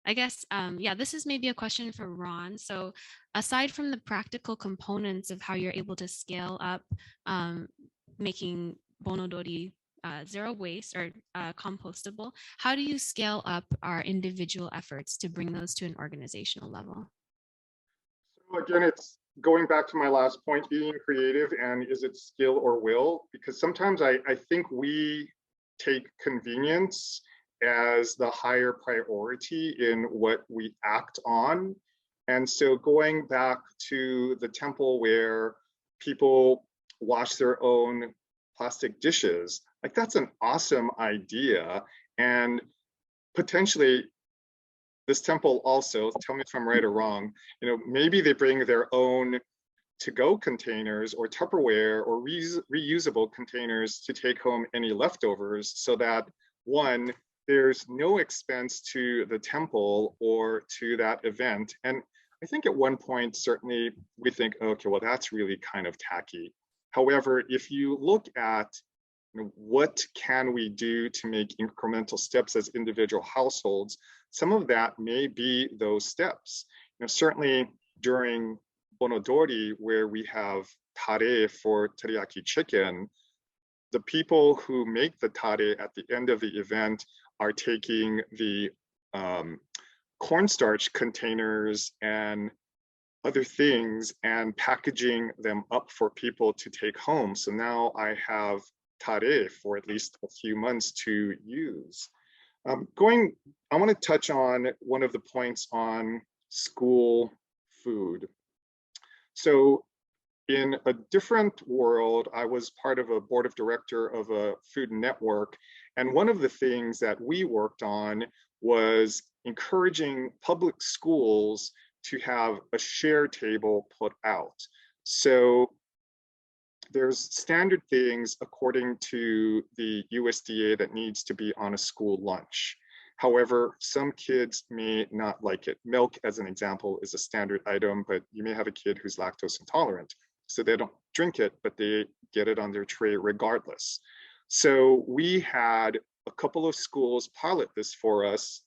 I guess, yeah, this is maybe a question for Ron. So aside from the practical components of how you're able to scale up making Bon Odori zero waste or compostable, how do you scale up our individual efforts to bring those to an organizational level? So again, it's going back to my last point, being creative, and is it skill or will? Because sometimes I think we take convenience as the higher priority in what we act on. And so going back to the temple where people wash their own plastic dishes, like that's an awesome idea. And potentially this temple also, tell me if I'm right or wrong, you know, maybe they bring their own to-go containers or Tupperware or reusable containers to take home any leftovers so that one, there's no expense to the temple or to that event. And I think at one point, certainly we think, okay, well, that's really kind of tacky. However, if you look at what can we do to make incremental steps as individual households, some of that may be those steps. You know, certainly during Bon Odori, where we have tare for teriyaki chicken, the people who make the tare at the end of the event are taking the cornstarch containers and other things and packaging them up for people to take home. So now I have tare for at least a few months to use. I want to touch on one of the points on school food. So in a different world, I was part of a board of director of a food network. And one of the things that we worked on was encouraging public schools to have a share table put out. So there's standard things according to the USDA that needs to be on a school lunch. However, some kids may not like it. Milk, as an example, is a standard item, but you may have a kid who's lactose intolerant. So they don't drink it, but they get it on their tray regardless. So we had a couple of schools pilot this for us,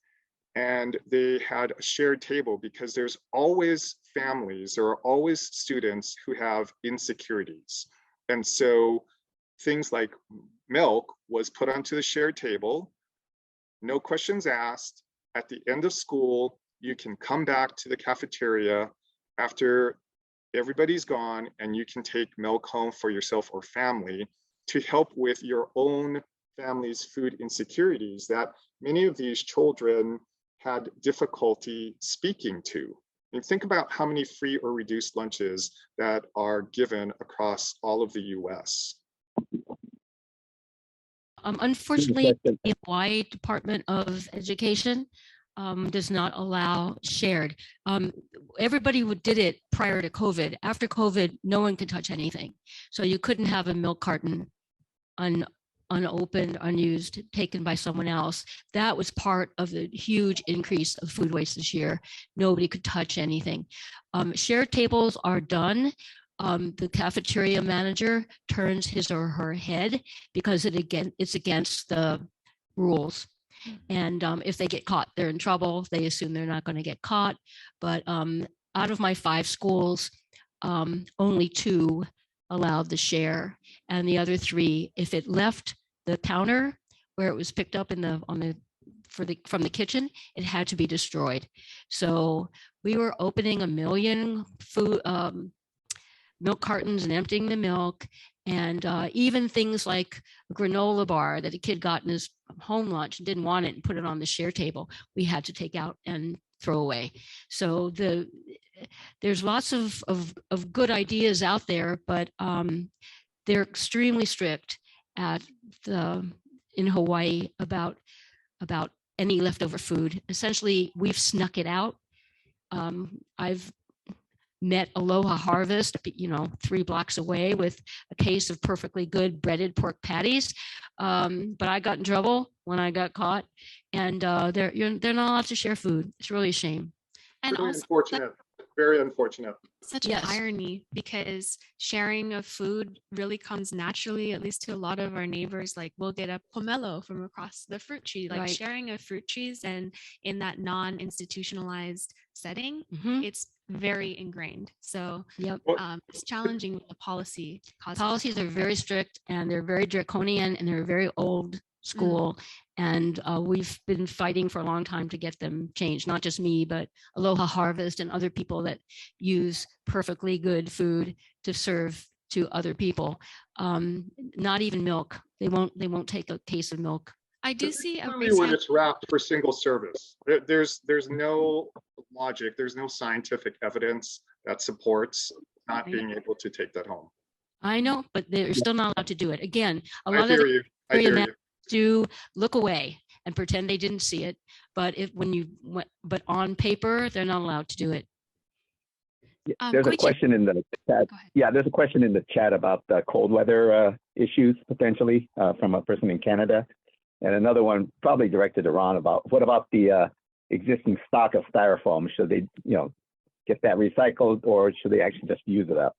and they had a shared table because there's always families, there are always students who have insecurities. And so things like milk was put onto the shared table, no questions asked. At the end of school, you can come back to the cafeteria after everybody's gone and you can take milk home for yourself or family to help with your own family's food insecurities that many of these children had difficulty speaking to. And think about how many free or reduced lunches that are given across all of the US. Unfortunately, the Hawaii Department of Education does not allow shared. Everybody did it prior to COVID. After COVID, no one could touch anything. So you couldn't have a milk carton unopened, unused, taken by someone else. That was part of the huge increase of food waste this year. Nobody could touch anything. Shared tables are done. the cafeteria manager turns his or her head because it's against the rules. And if they get caught, they're in trouble. They assume they're not going to get caught. But out of my 5 schools, only 2 allowed the share, and the other 3, if it left the counter where it was picked up from the kitchen, it had to be destroyed. So we were opening 1 million milk cartons and emptying the milk, and even things like a granola bar that a kid got in his home lunch and didn't want it and put it on the share table, we had to take out and throw away. So there's lots of good ideas out there, but they're extremely strict in Hawaii about any leftover food. Essentially, we've snuck it out. I've met Aloha Harvest, 3 blocks away with a case of perfectly good breaded pork patties. But I got in trouble when I got caught, and they're not allowed to share food. It's really a shame. And Really also, unfortunate, very unfortunate. such an irony, because sharing of food really comes naturally, at least to a lot of our neighbors. Like, we'll get a pomelo from across the fruit tree, like sharing of fruit trees, and in that non-institutionalized setting, it's very ingrained. So it's challenging with the policy. Policies are very strict, and they're very draconian, and they're very old school. And we've been fighting for a long time to get them changed. Not just me, but Aloha Harvest and other people that use perfectly good food to serve to other people. Not even milk. They won't take a case of milk. I do see when it's wrapped for single service. There's no logic. There's no scientific evidence that supports not being able to take that home. I know, but they're still not allowed to do it. Again, a lot I hear you. Do look away and pretend they didn't see it, but but on paper, they're not allowed to do it. There's a question in the chat. Yeah, there's a question in the chat about the cold weather issues potentially from a person in Canada, and another one probably directed to Ron about what about the existing stock of styrofoam? Should they, get that recycled, or should they actually just use it up?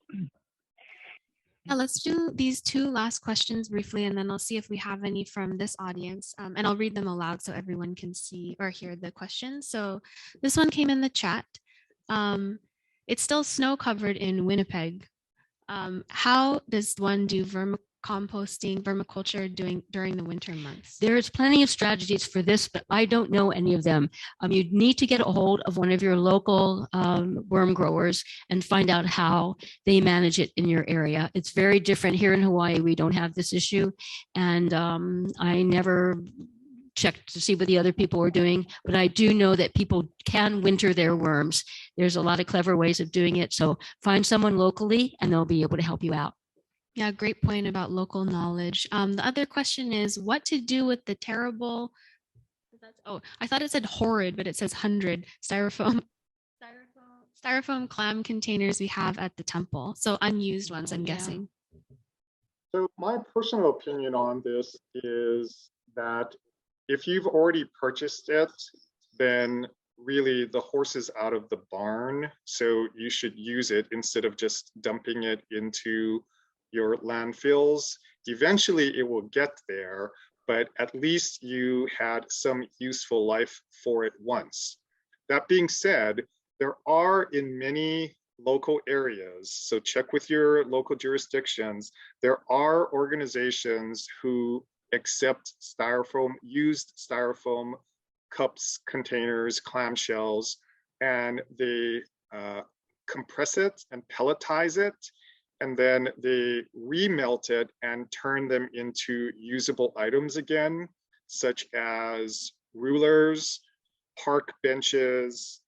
Yeah, let's do these 2 last questions briefly, and then I'll see if we have any from this audience, and I'll read them aloud so everyone can see or hear the questions. So this one came in the chat. It's still snow covered in Winnipeg. How does one do vermiculture during the winter months? There's plenty of strategies for this, but I don't know any of them. You need to get a hold of one of your local worm growers and find out how they manage it in your area. It's very different here in Hawaii. We don't have this issue, and I never checked to see what the other people were doing, but I do know that people can winter their worms. There's a lot of clever ways of doing it. So find someone locally and they'll be able to help you out. Yeah, great point about local knowledge. The other question is what to do with the terrible, I thought it said horrid, but it says 100 styrofoam clam containers we have at the temple. So unused ones, I'm guessing. So my personal opinion on this is that if you've already purchased it, then really the horse is out of the barn. So you should use it instead of just dumping it into your landfills. Eventually it will get there, but at least you had some useful life for it once. That being said, there are in many local areas, so check with your local jurisdictions, there are organizations who accept used styrofoam cups, containers, clamshells, and they compress it and pelletize it, and then they remelt it and turn them into usable items again, such as rulers, park benches,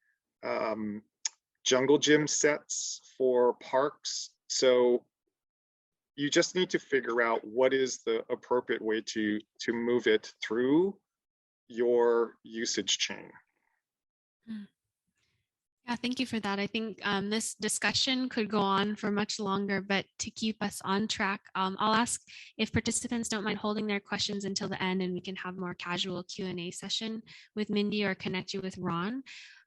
jungle gym sets for parks. So you just need to figure out what is the appropriate way to move it through your usage chain. Yeah, thank you for that. I think this discussion could go on for much longer, but to keep us on track, I'll ask if participants don't mind holding their questions until the end, and we can have more casual Q&A session with Mindy or connect you with Ron.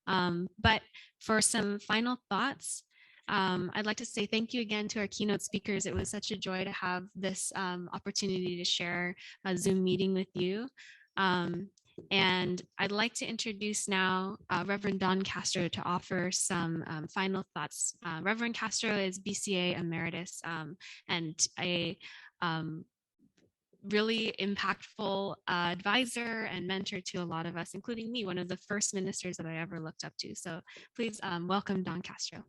But for some final thoughts, I'd like to say thank you again to our keynote speakers. It was such a joy to have this opportunity to share a Zoom meeting with you. And I'd like to introduce now Reverend Don Castro to offer some final thoughts. Reverend Castro is BCA Emeritus and a really impactful advisor and mentor to a lot of us, including me, one of the first ministers that I ever looked up to. So please welcome Don Castro.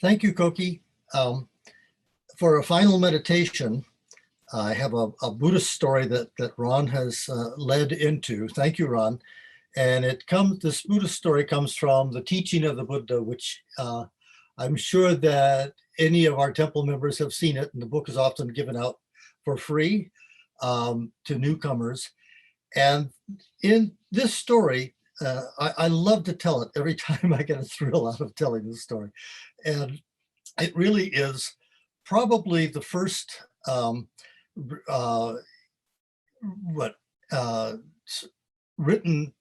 Thank you, Koki. For a final meditation, I have a Buddhist story that Ron has led into. Thank you, Ron. And this Buddhist story comes from the teaching of the Buddha, which I'm sure that any of our temple members have seen it, and the book is often given out for free to newcomers. And in this story, I love to tell it every time. I get a thrill out of telling this story. And it really is probably the first written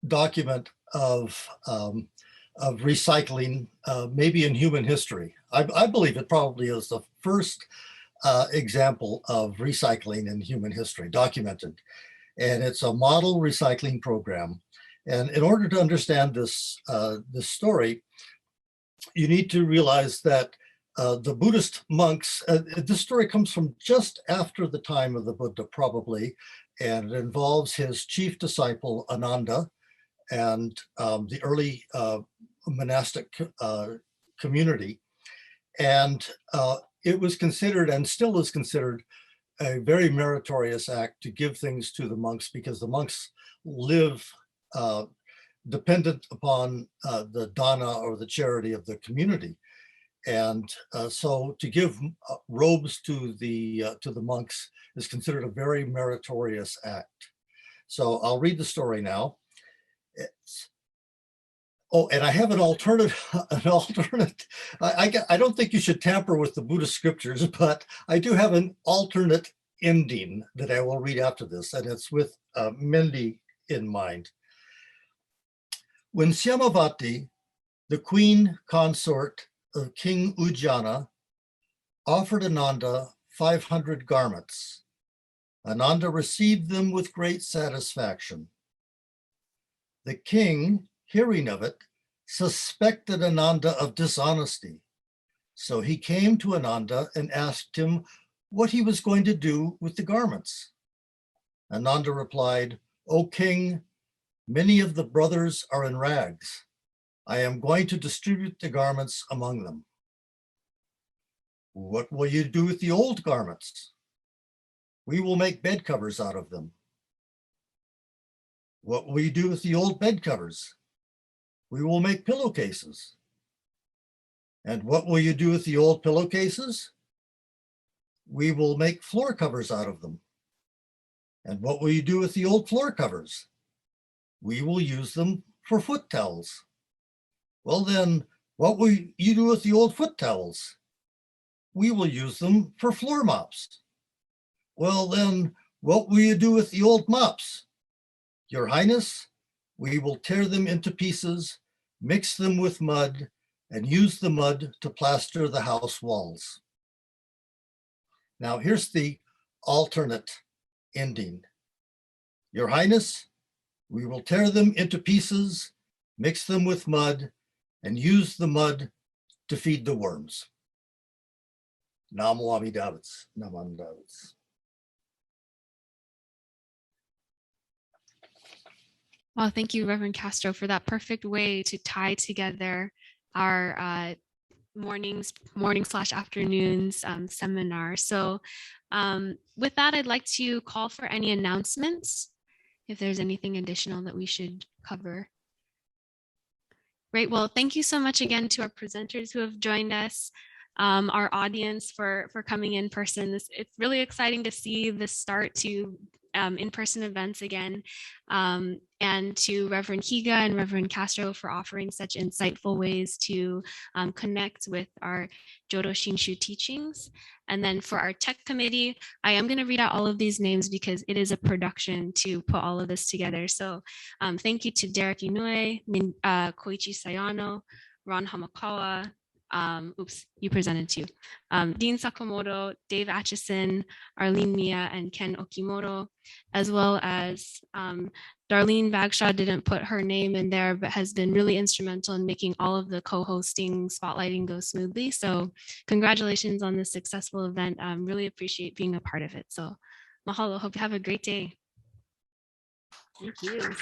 document of recycling, maybe in human history. I believe it probably is the first example of recycling in human history, documented. And it's a model recycling program. And in order to understand this story, you need to realize that the Buddhist monks, this story comes from just after the time of the Buddha, probably, and it involves his chief disciple, Ananda, and the early monastic community. And it was considered, and still is considered, a very meritorious act to give things to the monks, because the monks live dependent upon the dana, or the charity of the community. And so to give robes to the monks is considered a very meritorious act. So I'll read the story now. And I have an alternate. I don't think you should tamper with the Buddhist scriptures, but I do have an alternate ending that I will read after this, and it's with Mindy in mind. When Syamavati, the queen consort of King Ujjana, offered Ananda 500 garments, Ananda received them with great satisfaction. The king, hearing of it, suspected Ananda of dishonesty. So he came to Ananda and asked him what he was going to do with the garments. Ananda replied, "O king, many of the brothers are in rags. I am going to distribute the garments among them." "What will you do with the old garments?" "We will make bed covers out of them." "What will you do with the old bed covers?" "We will make pillowcases." "And what will you do with the old pillowcases?" "We will make floor covers out of them." "And what will you do with the old floor covers?" "We will use them for foot towels." "Well then, what will you do with the old foot towels?" "We will use them for floor mops." "Well then, what will you do with the old mops?" "Your Highness, we will tear them into pieces, mix them with mud, and use the mud to plaster the house walls." Now here's the alternate ending. "Your Highness, we will tear them into pieces, mix them with mud, and use the mud to feed the worms." Namo Amidavits. Namo Amidavits. Well, thank you, Reverend Castro, for that perfect way to tie together our morning/afternoons seminar. So with that, I'd like to call for any announcements, if there's anything additional that we should cover. Great. Well, thank you so much again to our presenters who have joined us, our audience for coming in person. It's really exciting to see the start to in-person events again, and to Reverend Higa and Reverend Castro for offering such insightful ways to connect with our Jodo Shinshu teachings. And then for our tech committee, I am going to read out all of these names because it is a production to put all of this together. So thank you to Derek Inoue, Koichi Sayano, Ron Hamakawa, you presented too. Dean Sakamoto, Dave Atcheson, Arlene Mia, and Ken Okimoto, as well as Darlene Bagshaw didn't put her name in there, but has been really instrumental in making all of the co-hosting spotlighting go smoothly. So congratulations on this successful event. Really appreciate being a part of it. So mahalo, hope you have a great day. Thank you.